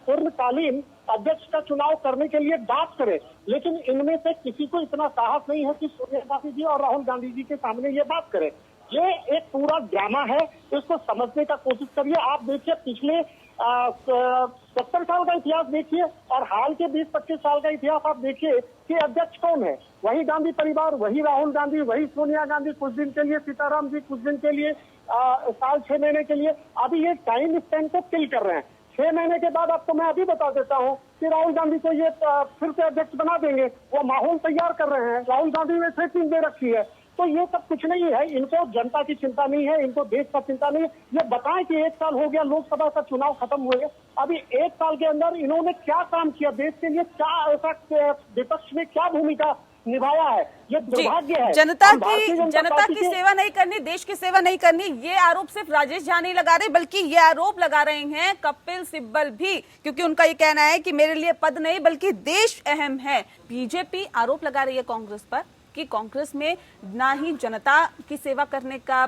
पूर्णकालीन अध्यक्ष का चुनाव करने के लिए बात करें, लेकिन इनमें से किसी को इतना साहस नहीं है कि सोनिया गांधी जी और राहुल गांधी जी के सामने ये बात करें। ये एक पूरा ड्रामा है, इसको समझने का कोशिश करिए। आप देखिए पिछले 70 साल का इतिहास देखिए और हाल के 20-25 साल का इतिहास आप देखिए कि अध्यक्ष कौन है, वही गांधी परिवार, वही राहुल गांधी, वही सोनिया गांधी, कुछ दिन के लिए सीताराम जी, कुछ दिन के लिए साल 6 महीने के लिए। अभी ये टाइम स्पैन को किल कर रहे हैं। 6 महीने के बाद आपको मैं अभी बता देता हूँ कि राहुल गांधी को ये फिर से अध्यक्ष बना देंगे, वो माहौल तैयार कर रहे हैं। राहुल गांधी ने सेटिंग दे रखी है। तो ये सब कुछ नहीं है, इनको जनता की चिंता नहीं है, इनको देश का चिंता नहीं है। ये बताएं कि 1 साल हो गया लोकसभा का चुनाव खत्म हुए, अभी 1 साल के अंदर इन्होंने क्या काम किया देश के लिए, क्या ऐसा विपक्ष में क्या भूमिका निभाया है। ये दुर्भाग्य है। जनता की सेवा नहीं करनी, देश की सेवा नहीं करनी, ये आरोप सिर्फ राजेश झा नहीं लगा रहे, बल्कि ये आरोप लगा रहे हैं कपिल सिब्बल भी, क्योंकि उनका ये कहना है कि मेरे लिए पद नहीं बल्कि देश अहम है। बीजेपी आरोप लगा रही है कांग्रेस पर कि कांग्रेस में ना ही जनता की सेवा करने का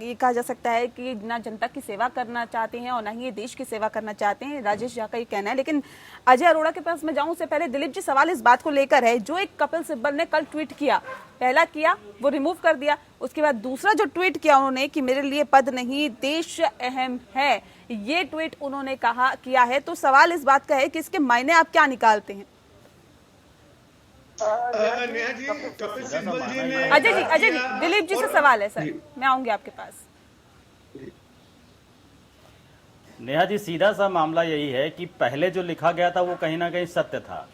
ये कहा जा सकता है कि ना जनता की सेवा करना चाहते हैं और ना ही ये देश की सेवा करना चाहते हैं। राजेश झा का ये कहना है। लेकिन अजय अरोड़ा के पास मैं जाऊं उससे पहले दिलीप जी, सवाल इस बात को लेकर है, जो एक कपिल सिब्बल ने कल ट्वीट किया, पहला किया वो रिमूव कर दिया, उसके बाद दूसरा जो ट्वीट किया उन्होंने कि मेरे लिए पद नहीं देश अहम है, ये ट्वीट उन्होंने किया है। तो सवाल इस बात का है कि इसके मायने आप क्या निकालते हैं? नेहा जी, कपिल सिब्बल जी ने अजय जी दिलीप जी से सवाल है सर, मैं आऊंगी आपके पास। नेहा जी, सीधा सा मामला यही है कि पहले जो लिखा गया था वो कहीं ना कहीं सत्य था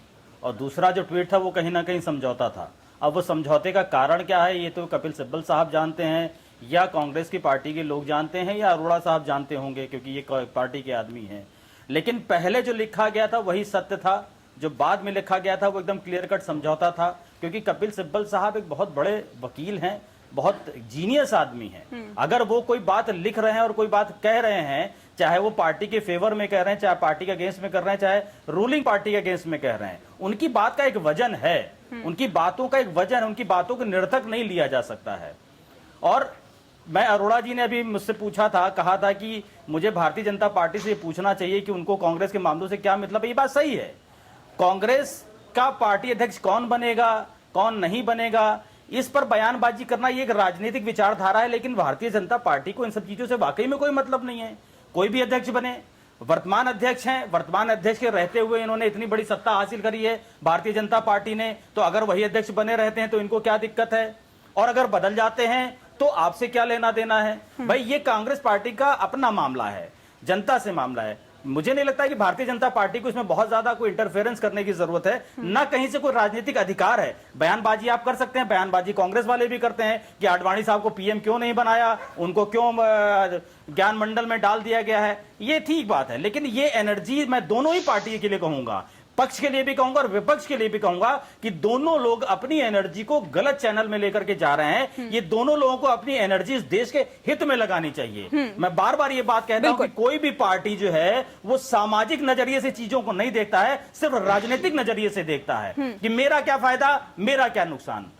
और दूसरा जो ट्वीट था वो कहीं ना कहीं समझौता था। अब वो समझौते का कारण क्या है ये तो कपिल सिब्बल साहब जानते हैं या कांग्रेस की पार्टी के लोग जानते हैं या अरोड़ा साहब जानते होंगे, क्योंकि ये पार्टी के आदमी हैं। लेकिन पहले जो लिखा गया था वही सत्य था, जो बाद में लिखा गया था वो एकदम क्लियर कट समझौता था। क्योंकि कपिल सिब्बल साहब एक बहुत बड़े वकील हैं, बहुत जीनियस आदमी हैं। अगर वो कोई बात लिख रहे हैं और कोई बात कह रहे हैं, चाहे वो पार्टी के फेवर में कह रहे हैं, चाहे पार्टी के अगेंस्ट में कर रहे हैं, चाहे रूलिंग पार्टी के अगेंस्ट में कह रहे हैं, उनकी बात का एक वजन है, उनकी बातों का एक वजन है, उनकी बातों को निरर्थक नहीं लिया जा सकता है। और मैं अरोड़ा जी ने अभी मुझसे पूछा था, कहा था कि मुझे भारतीय जनता पार्टी से पूछना चाहिए कि उनको कांग्रेस के मामलों से क्या मतलब है। ये बात सही है, कांग्रेस का पार्टी अध्यक्ष कौन बनेगा कौन नहीं बनेगा इस पर बयानबाजी करना ये एक राजनीतिक विचारधारा है, लेकिन भारतीय जनता पार्टी को इन सब चीजों से वाकई में कोई मतलब नहीं है। कोई भी अध्यक्ष बने, वर्तमान अध्यक्ष हैं, वर्तमान अध्यक्ष के रहते हुए इन्होंने इतनी बड़ी सत्ता हासिल करी है भारतीय जनता पार्टी ने, तो अगर वही अध्यक्ष बने रहते हैं तो इनको क्या दिक्कत है, और अगर बदल जाते हैं तो आपसे क्या लेना देना है। भाई ये कांग्रेस पार्टी का अपना मामला है, जनता से मामला है। मुझे नहीं लगता कि भारतीय जनता पार्टी को इसमें बहुत ज्यादा कोई इंटरफेरेंस करने की जरूरत है, ना कहीं से कोई राजनीतिक अधिकार है। बयानबाजी आप कर सकते हैं, बयानबाजी कांग्रेस वाले भी करते हैं कि आडवाणी साहब को पीएम क्यों नहीं बनाया, उनको क्यों ज्ञान मंडल में डाल दिया गया है, ये ठीक बात है। लेकिन ये एनर्जी मैं दोनों ही पार्टी के लिए कहूंगा, पक्ष के लिए भी कहूंगा और विपक्ष के लिए भी कहूंगा कि दोनों लोग अपनी एनर्जी को गलत चैनल में लेकर के जा रहे हैं। ये दोनों लोगों को अपनी एनर्जी इस देश के हित में लगानी चाहिए। मैं बार बार ये बात कहता हूं कि कोई भी पार्टी जो है वो सामाजिक नजरिए से चीजों को नहीं देखता है, सिर्फ राजनीतिक नजरिए से देखता है कि मेरा क्या फायदा मेरा क्या नुकसान।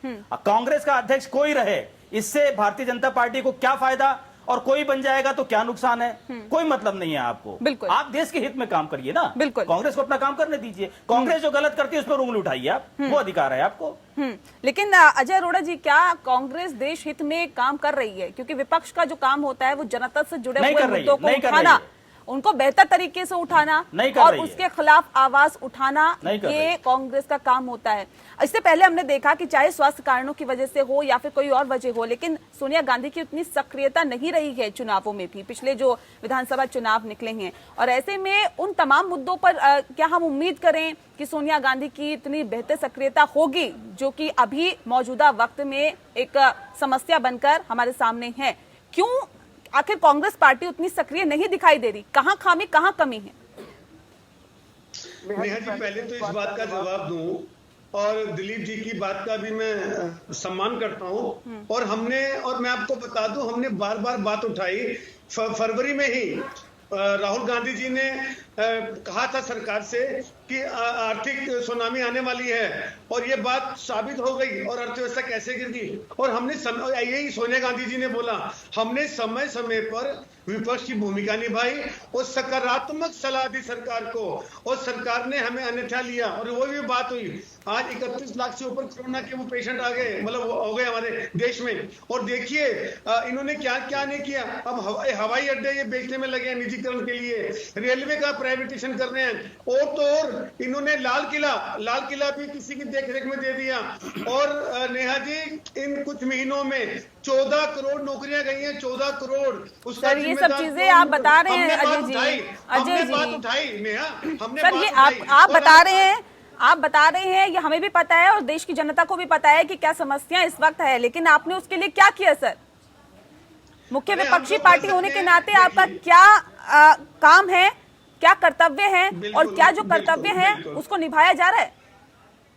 कांग्रेस का अध्यक्ष कोई रहे, इससे भारतीय जनता पार्टी को क्या फायदा, और कोई बन जाएगा तो क्या नुकसान है, कोई मतलब नहीं है आपको। बिल्कुल, आप देश के हित में काम करिए ना, बिल्कुल कांग्रेस को अपना काम करने दीजिए। कांग्रेस जो गलत करती है उस पर उंगली उठाइए आप, वो अधिकार है आपको। लेकिन अजय अरोड़ा जी, क्या कांग्रेस देश हित में काम कर रही है? क्योंकि विपक्ष का जो काम होता है वो जनता से जुड़े हुए मुद्दों को उठाना, उनको बेहतर तरीके से उठाना और उसके खिलाफ आवाज उठाना, ये कांग्रेस का काम होता है। इससे पहले हमने देखा कि चाहे स्वास्थ्य कारणों की वजह से हो या फिर कोई और वजह हो, लेकिन सोनिया गांधी की उतनी सक्रियता नहीं रही है चुनावों में भी, पिछले जो विधानसभा चुनाव निकले हैं। और ऐसे में उन तमाम मुद्दों पर क्या हम उम्मीद करें कि सोनिया गांधी की इतनी बेहतर सक्रियता होगी, जो कि अभी मौजूदा वक्त में एक समस्या बनकर हमारे सामने है? क्यों आखिर कांग्रेस पार्टी उतनी सक्रिय नहीं दिखाई दे रही? कहां खामी कहां कमी है? नेहा जी, पहले तो इस बात का जवाब दूं, और दिलीप जी की बात का भी मैं सम्मान करता हूं। और मैं आपको बता दूं, हमने बार बार बात उठाई फरवरी में ही राहुल गांधी जी ने कहा था सरकार से कि आर्थिक सुनामी आने वाली है और ये बात साबित हो गई और अर्थव्यवस्था कैसे गिर गई। और हमने यही सोनिया गांधी जी ने बोला, हमने समय समय पर विपक्ष की भूमिका निभाई और सकारात्मक सलाह दी सरकार को और सरकार ने हमें अन्यथा लिया और वो भी बात हुई। आज 31 लाख से ऊपर कोरोना के वो पेशेंट आ गए, मतलब हो गए हमारे देश में। और देखिए इन्होंने क्या क्या नहीं किया। अब हवाई अड्डे ये बेचने में लगे हैं निजीकरण के लिए, रेलवे का प्राइवेटाइजेशन कर रहे हैं और तो और इन्होंने लाल किला भी किसी की देखरेख में दे दिया। और नेहा जी इन कुछ महीनों में 14 करोड़ नौकरियां गई हैं, 14 करोड़। उसका सर ये सब चीजें आप बता रहे हैं अजय जी, बात उठाई नेहा, हमने सर ये आप बता रहे हैं, ये हमें भी पता है और देश की जनता को भी पता है कि क्या समस्या इस वक्त है, लेकिन आपने उसके लिए क्या किया सर? मुख्य विपक्षी पार्टी होने के नाते आपका क्या काम है, क्या कर्तव्य है और क्या जो कर्तव्य है उसको निभाया जा रहा है?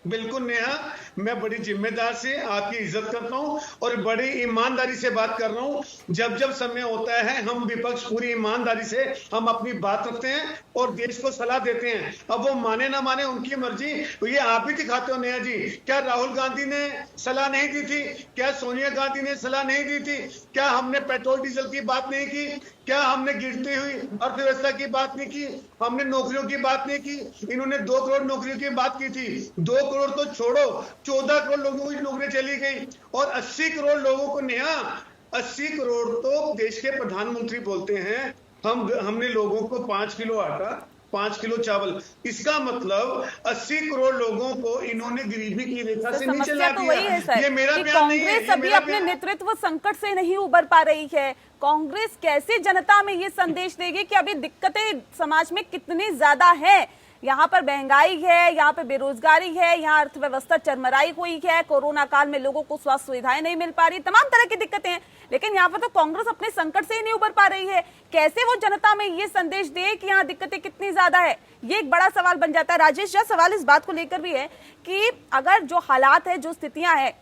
बिल्कुल नेहा, मैं बड़ी जिम्मेदार से आपकी इज्जत करता हूं और बड़ी ईमानदारी से बात कर रहा हूं। जब जब समय होता है हम विपक्ष पूरी ईमानदारी से हम अपनी बात रखते हैं और देश को सलाह देते हैं। अब वो माने ना माने उनकी मर्जी, ये आप ही दिखाते हो नेहा जी। क्या राहुल गांधी ने सलाह नहीं दी थी? क्या सोनिया गांधी ने सलाह नहीं दी थी? क्या हमने पेट्रोल डीजल की बात नहीं की? क्या हमने गिरती हुई अर्थव्यवस्था की बात नहीं की? हमने नौकरियों की बात नहीं की? इन्होंने 2 करोड़ नौकरियों की बात की थी। 2 करोड़ तो छोड़ो, 14 करोड़ लोगों की नौकरी चली गई और 80 करोड़ लोगों को नेहा, 80 करोड़ तो देश के प्रधानमंत्री बोलते हैं हमने लोगों को 5 किलो आटा 5 किलो चावल, इसका मतलब 80 करोड़ लोगों को इन्होंने गरीबी की रेखा से नीचे ला दिया। वही है सर, ये मेरा बयान नहीं है, कांग्रेस अभी अपने नेतृत्व संकट से नहीं उबर पा रही है। कांग्रेस कैसे जनता में ये संदेश देगी कि अभी दिक्कतें समाज में कितनी ज्यादा है? यहाँ पर महंगाई है, यहाँ पे बेरोजगारी है, यहाँ अर्थव्यवस्था चरमराई हुई है, कोरोना काल में लोगों को स्वास्थ्य सुविधाएं नहीं मिल पा रही, तमाम तरह की दिक्कतें हैं, लेकिन यहाँ पर तो कांग्रेस अपने संकट से ही नहीं उबर पा रही है। कैसे वो जनता में ये संदेश दे कि यहाँ दिक्कतें कितनी ज्यादा है? ये एक बड़ा सवाल बन जाता है। राजेश जी, सवाल इस बात को लेकर भी है कि अगर जो हालात है, जो स्थितियां हैं,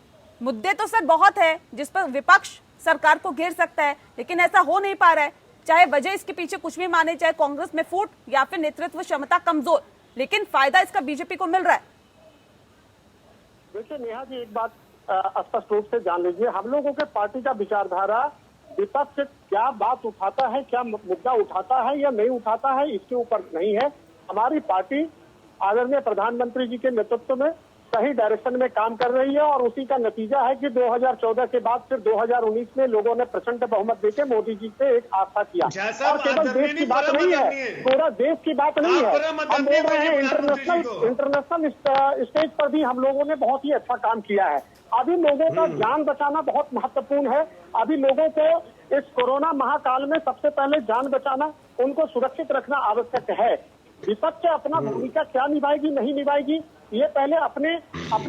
मुद्दे तो सर बहुत है जिस पर विपक्ष सरकार को घेर सकता है, लेकिन ऐसा हो नहीं पा रहा है। चाहे वजह इसके पीछे कुछ भी माने, चाहे कांग्रेस में फूट या फिर नेतृत्व क्षमता कमजोर, लेकिन फायदा इसका बीजेपी को मिल रहा है। देखिए नेहा जी, एक बात स्पष्ट रूप से जान लीजिए, हम लोगों के पार्टी का विचारधारा विपक्ष क्या बात उठाता है, क्या मुद्दा उठाता है या नहीं उठाता है, इसके ऊपर नहीं है। हमारी पार्टी आदरणीय प्रधानमंत्री जी के नेतृत्व में सही डायरेक्शन में काम कर रही है और उसी का नतीजा है कि 2014 के बाद फिर 2019 में लोगों ने प्रचंड बहुमत देकर मोदी जी से एक आस्था किया। और केवल देश की बात नहीं है, पूरा देश की बात नहीं है, हम बोल रहे हैं इंटरनेशनल स्टेज पर भी हम लोगों ने बहुत ही अच्छा काम किया है। अभी लोगों का जान बचाना बहुत महत्वपूर्ण है। अभी लोगों को इस कोरोना महाकाल में सबसे पहले जान बचाना, उनको सुरक्षित रखना आवश्यक है। विपक्ष अपना भूमिका क्या निभाएगी नहीं निभाएगी, ये पहले अपने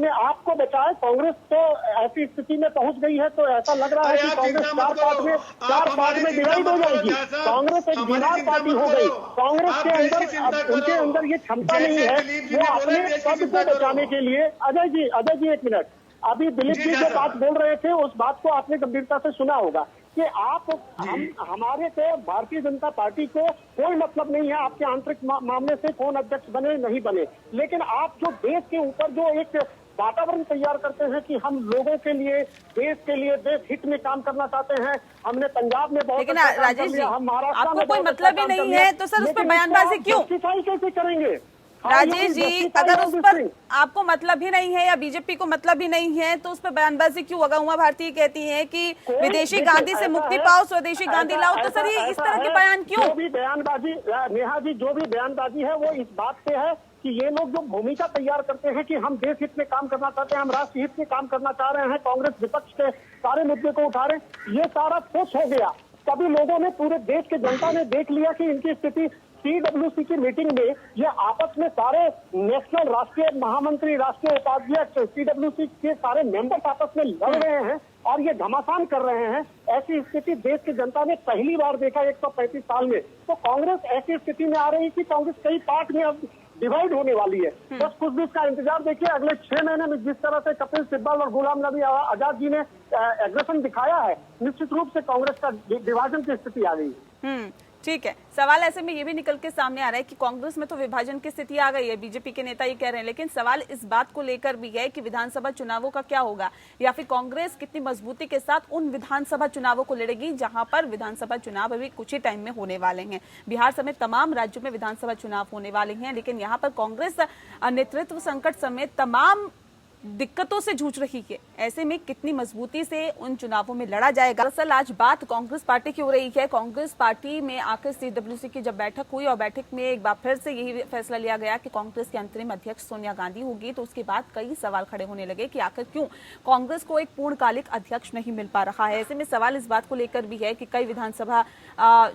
आप को बचाए। कांग्रेस तो ऐसी स्थिति में पहुंच गई है तो ऐसा लग रहा है कि कांग्रेस चार पार्ट में डिवाइड हो जाएगी। कांग्रेस एक बीमार पार्टी हो गई। कांग्रेस के अंदर उनके अंदर ये क्षमता नहीं है वो अपने पद को बचाने के लिए। अजय जी एक मिनट, अभी दिलीप जी जो बात बोल रहे थे उस बात को आपने गंभीरता से सुना होगा कि हमारे को भारतीय जनता पार्टी को कोई मतलब नहीं है आपके आंतरिक मामले से कौन अध्यक्ष बने नहीं बने, लेकिन आप जो देश के ऊपर जो एक वातावरण तैयार करते हैं कि हम लोगों के लिए, देश के लिए, देश हित में काम करना चाहते हैं। हमने पंजाब में बहुत, लेकिन राजेश जी, हम महाराष्ट्र में कोई मतलब ही नहीं है तो सर उस पर बयानबाजी क्यों? कैसे करेंगे राजेश जी? अगर उस पर आपको मतलब ही नहीं है या बीजेपी को मतलब ही नहीं है तो उस पर बयानबाजी क्यों? अगर उमा भारती कहती है कि विदेशी गांधी से मुक्ति पाओ, स्वदेशी गांधी लाओ, तो सर ये इस तरह के बयान क्यों? जो भी बयानबाजी नेहा जी, जो भी बयानबाजी है वो इस बात पे है कि ये लोग जो भूमिका तैयार करते हैं कि हम देश हित में काम करना चाहते हैं, हम राष्ट्र हित में काम करना चाह रहे हैं, कांग्रेस विपक्ष के सारे मुद्दे को उठा रहे हैं, ये सारा फुस हो गया। तभी लोगों ने, पूरे देश के जनता ने देख लिया कि इनकी स्थिति। CWC की मीटिंग में ये आपस में सारे नेशनल, राष्ट्रीय महामंत्री, राष्ट्रीय उपाध्यक्ष, CWC के सारे मेंबर्स आपस में लड़ रहे हैं और ये घमासान कर रहे हैं। ऐसी स्थिति देश की जनता ने पहली बार देखा 135 साल में। तो कांग्रेस ऐसी स्थिति में आ रही है कि कांग्रेस कई पार्ट में अब डिवाइड होने वाली है। बस कुछ भी इसका इंतजार देखिए। अगले 6 महीने में जिस तरह से कपिल सिब्बल और गुलाम नबी आजाद जी ने एग्रेशन दिखाया है, निश्चित रूप से कांग्रेस का विभाजन की स्थिति आ गई है। ठीक है, सवाल ऐसे में ये भी निकल के सामने आ रहा है कि कांग्रेस में तो विभाजन की स्थिति आ गई है, बीजेपी के नेता ये कह रहे हैं, लेकिन सवाल इस बात को लेकर भी है कि विधानसभा चुनावों का क्या होगा, या फिर कांग्रेस कितनी मजबूती के साथ उन विधानसभा चुनावों को लड़ेगी जहां पर विधानसभा चुनाव अभी कुछ ही टाइम में होने वाले हैं। बिहार समेत तमाम राज्यों में विधानसभा चुनाव होने वाले हैं, लेकिन यहाँ पर कांग्रेस नेतृत्व संकट समेत तमाम दिक्कतों से जूझ रही है। ऐसे में कितनी मजबूती से उन चुनावों में लड़ा जाएगा। दरअसल आज बात कांग्रेस पार्टी की हो रही है। कांग्रेस पार्टी में आखिर सीडब्ल्यूसी की जब बैठक हुई और बैठक में एक बार फिर से यही फैसला लिया गया कि कांग्रेस की अंतरिम अध्यक्ष सोनिया गांधी होगी, तो उसके बाद कई सवाल खड़े होने लगे कि आखिर क्यों कांग्रेस को एक पूर्णकालिक अध्यक्ष नहीं मिल पा रहा है। ऐसे में सवाल इस बात को लेकर भी है कि कई विधानसभा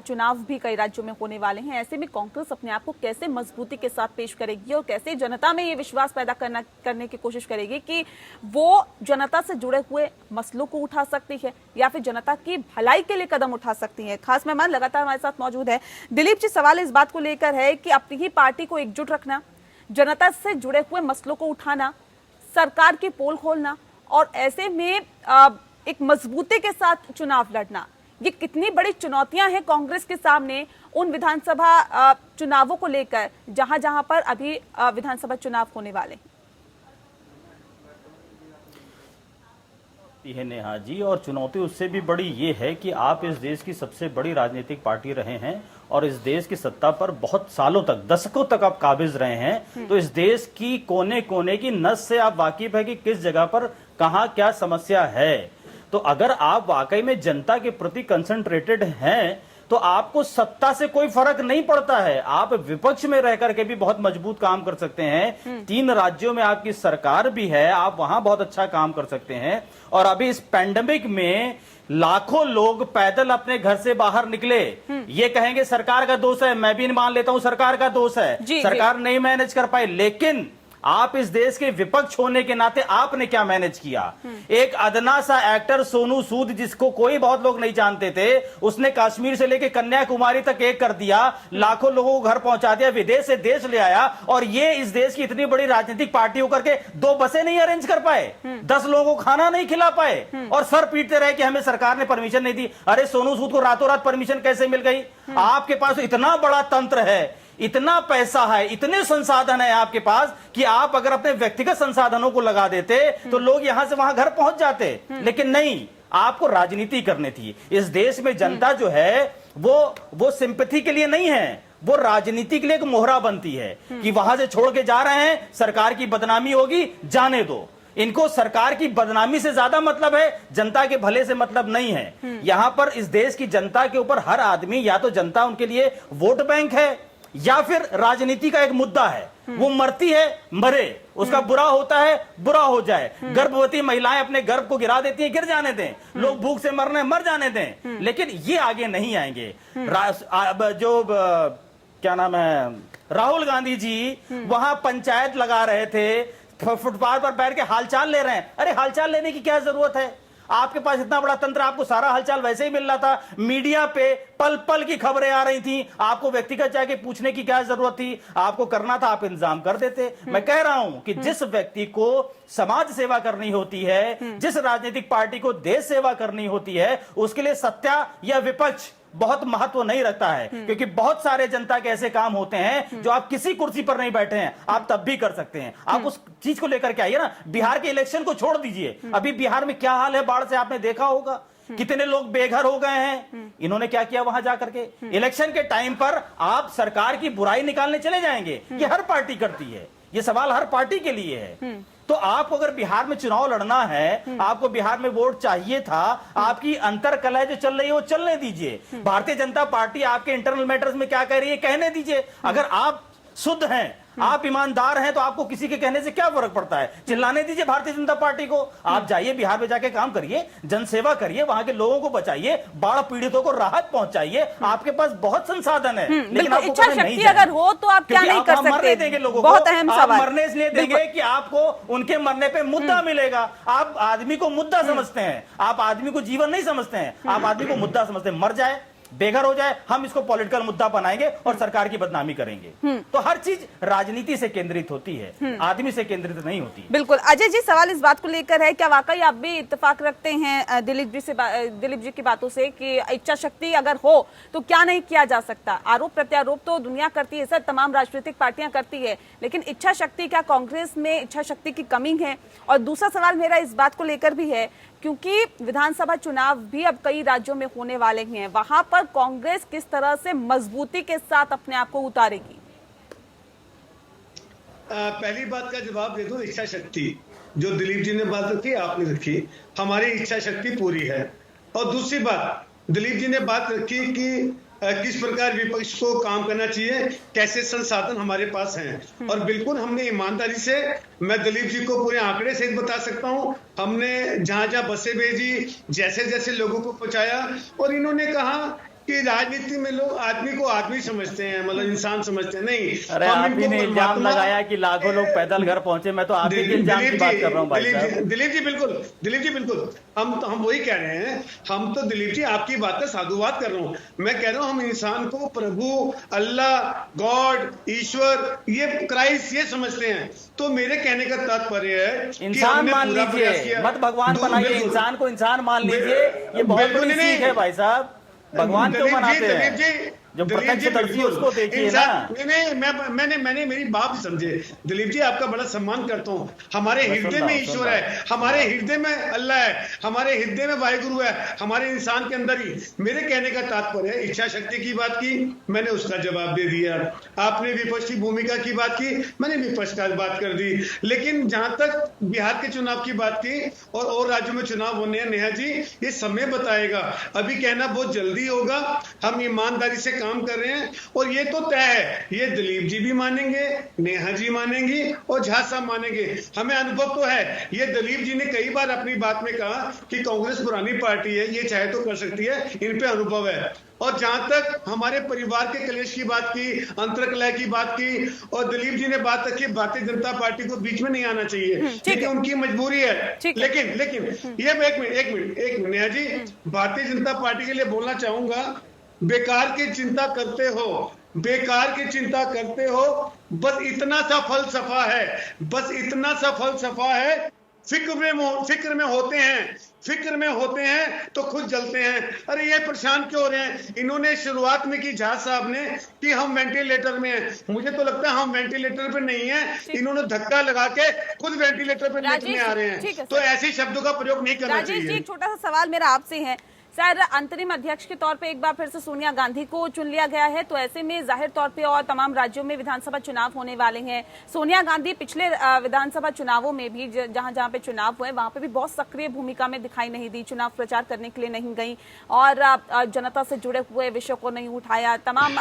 चुनाव भी कई राज्यों में होने वाले हैं। ऐसे में कांग्रेस अपने आप को कैसे मजबूती के साथ पेश करेगी और कैसे जनता में ये विश्वास पैदा करने की कोशिश करेगी कि वो जनता से जुड़े हुए मसलों को उठा सकती है या फिर जनता की भलाई के लिए कदम उठा सकती है। खास मेहमान लगातार हमारे साथ मौजूद है। दिलीप जी, सवाल इस बात को लेकर है कि अपनी ही पार्टी को एकजुट रखना, जनता से जुड़े हुए मसलों को उठाना, सरकार की पोल खोलना और ऐसे में एक मजबूती के साथ चुनाव लड़ना, ये कितनी बड़ी चुनौतियां हैं कांग्रेस के सामने उन विधानसभा चुनावों को लेकर जहां जहां पर अभी विधानसभा चुनाव होने वाले हैं। है नेहा जी, और चुनौती उससे भी बड़ी ये है कि आप इस देश की सबसे बड़ी राजनीतिक पार्टी रहे हैं और इस देश की सत्ता पर बहुत सालों तक, दशकों तक आप काबिज रहे हैं, तो इस देश की कोने कोने की नस से आप वाकिफ है कि किस जगह पर कहां क्या समस्या है। तो अगर आप वाकई में जनता के प्रति कंसंट्रेटेड हैं तो आपको सत्ता से कोई फर्क नहीं पड़ता है, आप विपक्ष में रह करके भी बहुत मजबूत काम कर सकते हैं। 3 राज्यों में आपकी सरकार भी है, आप वहां बहुत अच्छा काम कर सकते हैं। और अभी इस पैंडेमिक में लाखों लोग पैदल अपने घर से बाहर निकले, ये कहेंगे सरकार का दोष है, मैं भी मान लेता हूं सरकार का दोष है, सरकार नहीं मैनेज कर पाई, लेकिन आप इस देश के विपक्ष होने के नाते आपने क्या मैनेज किया। एक अदना सा एक्टर सोनू सूद, जिसको कोई बहुत लोग नहीं जानते थे, उसने कश्मीर से लेकर कन्याकुमारी तक एक कर दिया, लाखों लोगों को घर पहुंचा दिया, विदेश से देश ले आया, और ये इस देश की इतनी बड़ी राजनीतिक पार्टी होकर के 2 बसें नहीं अरेंज कर पाए, 10 लोगों को खाना नहीं खिला पाए और सर पीटते रहे कि हमें सरकार ने परमिशन नहीं दी। अरे सोनू सूद को रातों रात परमिशन कैसे मिल गई? आपके पास इतना बड़ा तंत्र है, इतना पैसा है, इतने संसाधन है आपके पास कि आप अगर अपने व्यक्तिगत संसाधनों को लगा देते तो लोग यहां से वहां घर पहुंच जाते, लेकिन नहीं, आपको राजनीति करनी थी। इस देश में जनता जो है वो सिंपैथी के लिए नहीं है, वो राजनीति के लिए एक मोहरा बनती है कि वहां से छोड़ के जा रहे हैं, सरकार की बदनामी होगी, जाने दो। इनको सरकार की बदनामी से ज्यादा मतलब है, जनता के भले से मतलब नहीं है। यहां पर इस देश की जनता के ऊपर हर आदमी, या तो जनता उनके लिए वोट बैंक है या फिर राजनीति का एक मुद्दा है। वो मरती है, मरे, उसका बुरा होता है, बुरा हो जाए। गर्भवती महिलाएं अपने गर्भ को गिरा देती हैं, गिर जाने दें, लोग भूख से मरने मर जाने दें, लेकिन ये आगे नहीं आएंगे। क्या नाम है, राहुल गांधी जी वहां पंचायत लगा रहे थे, फुटपाथ पर बैठ के हालचाल ले रहे हैं। अरे हालचाल लेने की क्या जरूरत है? आपके पास इतना बड़ा तंत्र, आपको सारा हालचाल वैसे ही मिल रहा था। मीडिया पे पल पल की खबरें आ रही थी, आपको व्यक्तिगत जाके पूछने की क्या जरूरत थी? आपको करना था, आप इंतजाम कर देते। मैं कह रहा हूं कि जिस व्यक्ति को समाज सेवा करनी होती है, जिस राजनीतिक पार्टी को देश सेवा करनी होती है, उसके लिए सत्ता या विपक्ष बहुत महत्व नहीं रखता है, क्योंकि बहुत सारे जनता के ऐसे काम होते हैं जो आप किसी कुर्सी पर नहीं बैठे हैं, आप तब भी कर सकते हैं। आप उस चीज को लेकर के आइए ना। बिहार के इलेक्शन को छोड़ दीजिए, अभी बिहार में क्या हाल है बाढ़ से, आपने देखा होगा, कितने लोग बेघर हो गए हैं। इन्होंने क्या किया वहां जाकर के? इलेक्शन के टाइम पर आप सरकार की बुराई निकालने चले जाएंगे, ये हर पार्टी करती है, ये सवाल हर पार्टी के लिए है। तो आपको अगर बिहार में चुनाव लड़ना है, आपको बिहार में वोट चाहिए था, आपकी अंतर कलह जो चल रही है वो चलने दीजिए। भारतीय जनता पार्टी आपके इंटरनल मैटर्स में क्या कह रही है कहने दीजिए। अगर आप शुद्ध हैं, आप ईमानदार हैं, तो आपको किसी के कहने से क्या फर्क पड़ता है? चिल्लाने दीजिए भारतीय जनता पार्टी को। आप जाइए बिहार में जाके काम करिए, जनसेवा करिए, वहां के लोगों को बचाइए, बाढ़ पीड़ितों को राहत पहुंचाइए। आपके पास बहुत संसाधन है, लेकिन आपको इच्छा शक्ति अगर हो तो आप क्या नहीं कर सकते? मरने देंगे लोगों को, बहुत अहम सवाल। मरने इसलिए देंगे कि आपको उनके मरने पे मुद्दा मिलेगा। आप आदमी को मुद्दा समझते हैं, आप आदमी को जीवन नहीं समझते हैं, आप आदमी को मुद्दा समझते हैं। मर जाए, बेघर हो जाए, हम इसको पॉलिटिकल मुद्दा बनाएंगे और सरकार की बदनामी करेंगे। तो हर चीज राजनीति से केंद्रित होती है, आदमी से केंद्रित नहीं होती। बिल्कुल। अजय जी, सवाल इस बात को लेकर है, क्या वाकई आप भी इत्तेफाक रखते हैं दिलीप जी की बातों से कि इच्छा शक्ति अगर हो तो क्या नहीं किया जा सकता? आरोप प्रत्यारोप तो दुनिया करती है सर, तमाम राजनीतिक पार्टियां करती है, लेकिन इच्छा शक्ति, क्या कांग्रेस में इच्छा शक्ति की कमी है? और दूसरा सवाल मेरा इस बात को लेकर भी है, क्योंकि विधानसभा चुनाव भी अब कई राज्यों में होने वाले हैं, वहां पर कांग्रेस किस तरह से मजबूती के साथ अपने आप को उतारेगी? पहली बात का जवाब दे दूं, इच्छा शक्ति जो दिलीप जी ने बात रखी, आपने रखी, हमारी इच्छा शक्ति पूरी है। और दूसरी बात, दिलीप जी ने बात रखी कि किस प्रकार विपक्ष को काम करना चाहिए, कैसे संसाधन हमारे पास हैं, और बिल्कुल हमने ईमानदारी से, मैं दिलीप जी को पूरे आंकड़े सहित बता सकता हूं, हमने जहां जहां बसें भेजी, जैसे जैसे लोगों को पहुंचाया, और इन्होंने कहा कि राजनीति में लोग आदमी को आदमी समझते हैं, मतलब इंसान समझते हैं, नहीं। अरे आप ही ने इल्जाम लगाया कि लाखों लोग पैदल घर पहुंचे, मैं तो आप ही के इल्जाम की बात कर रहा हूं भाई साहब। दिलीप जी बिल्कुल हम वही कह रहे हैं, हम तो दिलीप जी आपकी बात का साधुवाद कर रहा हूं, मैं कह रहा हूं हम इंसान को प्रभु, अल्लाह, गॉड, ईश्वर, ये क्राइस्ट, ये समझते हैं। तो मेरे कहने का तात्पर्य है इंसान मान लीजिए, मत भगवान बनाइए, इंसान को इंसान मान लीजिए, ये बहुत बड़ी सीख है भाई साहब। भगवान क्यों मनाते हैं? जो प्रत्यक्ष दर्शी उसको देखिए ना। नहीं, मैंने मेरी बात समझे। दिलीप जी आपका बड़ा सम्मान करता हूँ, हमारे हृदय में ईश्वर है, हमारे हृदय में अल्लाह है, हमारे हृदय में वाहिगुरु है, हमारे इंसान के अंदर ही। मेरे कहने का तात्पर्य है, इच्छा शक्ति की बात की, मैंने उसका जवाब दे दिया। आपने विपक्ष की भूमिका की बात की, मैंने विपक्ष का बात कर दी। लेकिन जहां तक बिहार के चुनाव की बात की और राज्यों में चुनाव होने हैं, नेहा जी ये समय बताएगा, अभी कहना बहुत जल्दी होगा। हम ईमानदारी से काम कर रहे हैं और ये तो तय है, ये दिलीप जी भी मानेंगे, नेहा जी मानेंगी और झा साहब मानेंगे। हमें अनुभव तो है, ये दिलीप जी ने कई बार अपनी बात में कहा कि कांग्रेस पुरानी पार्टी है, ये चाहे तो कर सकती है, इन पे अनुभव है। और जहां तक हमारे परिवार के कलेश की बात की, अंतरकलह की बात की, और दिलीप जी ने बात रखी भारतीय जनता पार्टी को बीच में नहीं आना चाहिए, क्योंकि उनकी मजबूरी है। लेकिन ये एक मिनट नेहा जी, भारतीय जनता पार्टी के लिए बोलना चाहूंगा, बेकार की चिंता करते हो, बेकार की चिंता करते हो, बस इतना सा फलसफा है, बस इतना सा फलसफा है, फिक्र में होते हैं तो खुद जलते हैं। अरे ये परेशान क्यों हो रहे हैं? इन्होंने शुरुआत में की झा साहब ने कि हम वेंटिलेटर में हैं, मुझे तो लगता है हम वेंटिलेटर पे नहीं है, इन्होंने धक्का लगा के खुद वेंटिलेटर पे लेटने आ रहे हैं। तो ऐसे शब्दों का प्रयोग नहीं करना चाहिए। राजेश जी, एक छोटा सा सवाल मेरा आपसे है सर, अंतरिम अध्यक्ष के तौर पे एक बार फिर से सोनिया गांधी को चुन लिया गया है, तो ऐसे में जाहिर तौर पे और तमाम राज्यों में विधानसभा चुनाव होने वाले हैं। सोनिया गांधी पिछले विधानसभा चुनावों में भी जहां जहां पे चुनाव हुए वहां पे भी बहुत सक्रिय भूमिका में दिखाई नहीं दी, चुनाव प्रचार करने के लिए नहीं गई और जनता से जुड़े हुए विषयों को नहीं उठाया, तमाम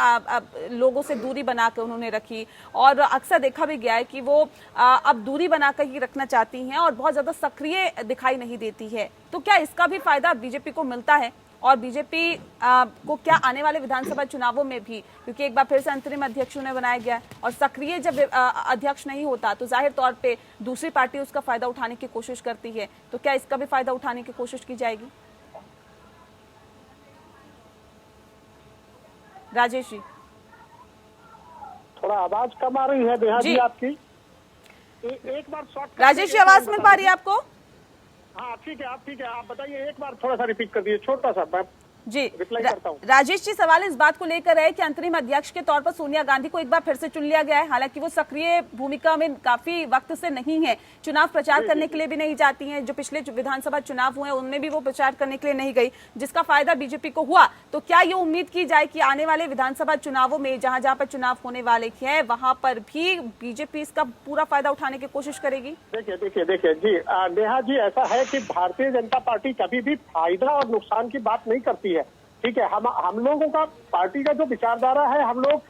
लोगों से दूरी बनाकर उन्होंने रखी और अक्सर देखा भी गया है कि वो अब दूरी बनाकर ही रखना चाहती हैं और बहुत ज्यादा सक्रिय दिखाई नहीं देती है। तो क्या इसका भी फायदा बीजेपी को मिलता है और बीजेपी को क्या आने वाले विधानसभा चुनावों में भी, क्योंकि एक बार फिर से अंतरिम अध्यक्ष उन्हें बनाया गया है और सक्रिय जब अध्यक्ष नहीं होता तो जाहिर तौर पे दूसरी पार्टी उसका फायदा उठाने की कोशिश करती है, तो क्या इसका भी फायदा उठाने की कोशिश की जाएगी? राजेश जी, थोड़ा आवाज कम आ रही है नेहा जी आपकी, एक बार शॉर्ट। राजेश जी, आवाज मिल पा रही है आपको? हाँ ठीक है, आप बताइए, एक बार थोड़ा सा रिपीट कर दीजिए, छोटा सा मैं जी रिप्लाई करता हूँ। राजेश जी, सवाल इस बात को लेकर है कि अंतरिम अध्यक्ष के तौर पर सोनिया गांधी को एक बार फिर से चुन लिया गया है, हालांकि वो सक्रिय भूमिका में काफी वक्त से नहीं है, चुनाव प्रचार करने के लिए भी नहीं जाती हैं, जो पिछले विधानसभा चुनाव हुए उनमें भी वो प्रचार करने के लिए नहीं गई, जिसका फायदा बीजेपी को हुआ। तो क्या ये उम्मीद की जाए कि आने वाले विधानसभा चुनावों में जहां जहां पर चुनाव होने वाले हैं वहां पर भी बीजेपी इसका पूरा फायदा उठाने की कोशिश करेगी? देखिए जी नेहा जी, ऐसा है कि भारतीय जनता पार्टी कभी भी फायदा और नुकसान की बात नहीं करती है, ठीक है। हम लोगों का पार्टी का जो विचारधारा है, हम लोग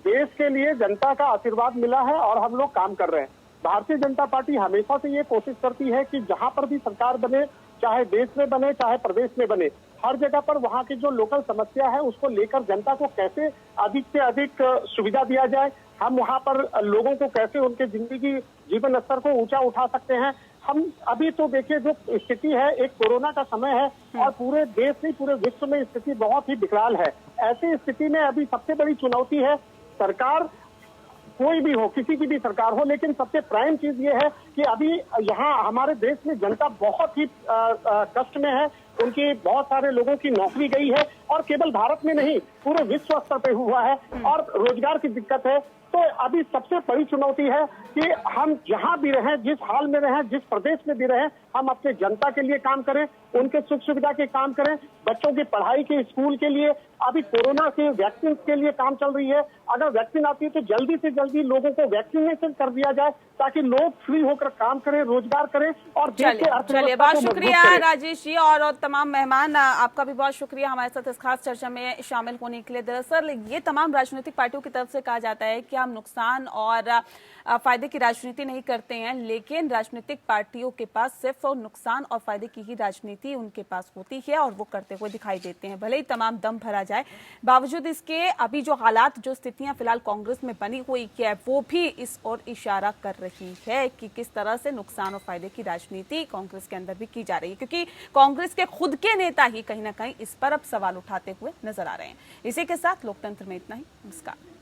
देश के लिए जनता का आशीर्वाद मिला है और हम लोग काम कर रहे हैं। भारतीय जनता पार्टी हमेशा से ये कोशिश करती है कि जहां पर भी सरकार बने, चाहे देश में बने चाहे प्रदेश में बने, हर जगह पर वहां की जो लोकल समस्या है उसको लेकर जनता को कैसे अधिक से अधिक सुविधा दिया जाए, हम वहां पर लोगों को कैसे उनके जिंदगी जीवन स्तर को ऊंचा उठा सकते हैं, हम अभी तो देखिए जो स्थिति है, एक कोरोना का समय है और पूरे देश नहीं पूरे विश्व में स्थिति बहुत ही विकराल है। ऐसी स्थिति में अभी सबसे बड़ी चुनौती है, सरकार कोई भी हो, किसी की भी सरकार हो, लेकिन सबसे प्राइम चीज ये है कि अभी यहाँ हमारे देश में जनता बहुत ही कष्ट में है। उनकी बहुत सारे लोगों की नौकरी गई है और केवल भारत में नहीं पूरे विश्व स्तर पे हुआ है और रोजगार की दिक्कत है। तो अभी सबसे बड़ी चुनौती है कि हम जहां भी रहें, जिस हाल में रहें, जिस प्रदेश में भी रहें, हम अपने जनता के लिए काम करें, उनके सुख सुविधा के काम करें, बच्चों की पढ़ाई के स्कूल के लिए, अभी कोरोना के वैक्सीन के लिए काम चल रही है। अगर वैक्सीन आती है तो जल्दी से जल्दी लोगों को वैक्सीनेशन कर दिया जाए ताकि लोग फ्री होकर काम करें, रोजगार करें और चलिए बहुत शुक्रिया राजेश जी और तमाम मेहमान, आपका भी बहुत शुक्रिया हमारे साथ इस खास चर्चा में शामिल होने के लिए। दरअसल ये तमाम राजनीतिक पार्टियों की तरफ से कहा जाता है कि हम नुकसान और फायदे की राजनीति नहीं करते हैं, लेकिन राजनीतिक पार्टियों के पास सिर्फ नुकसान और फायदे की ही राजनीति उनके पास होती है और वो करते हुए दिखाई देते हैं। भले ही तमाम दम भरा जाए, बावजूद इसके अभी जो हालात, जो स्थितियां फिलहाल कांग्रेस में बनी हुई है, वो भी इस ओर इशारा कर रही है कि किस तरह से नुकसान और फायदे की राजनीति कांग्रेस के अंदर भी की जा रही है, क्योंकि कांग्रेस के खुद के नेता ही कहीं ना कहीं इस पर अब सवाल उठाते हुए नजर आ रहे हैं। इसी के साथ लोकतंत्र में इतना ही। नमस्कार।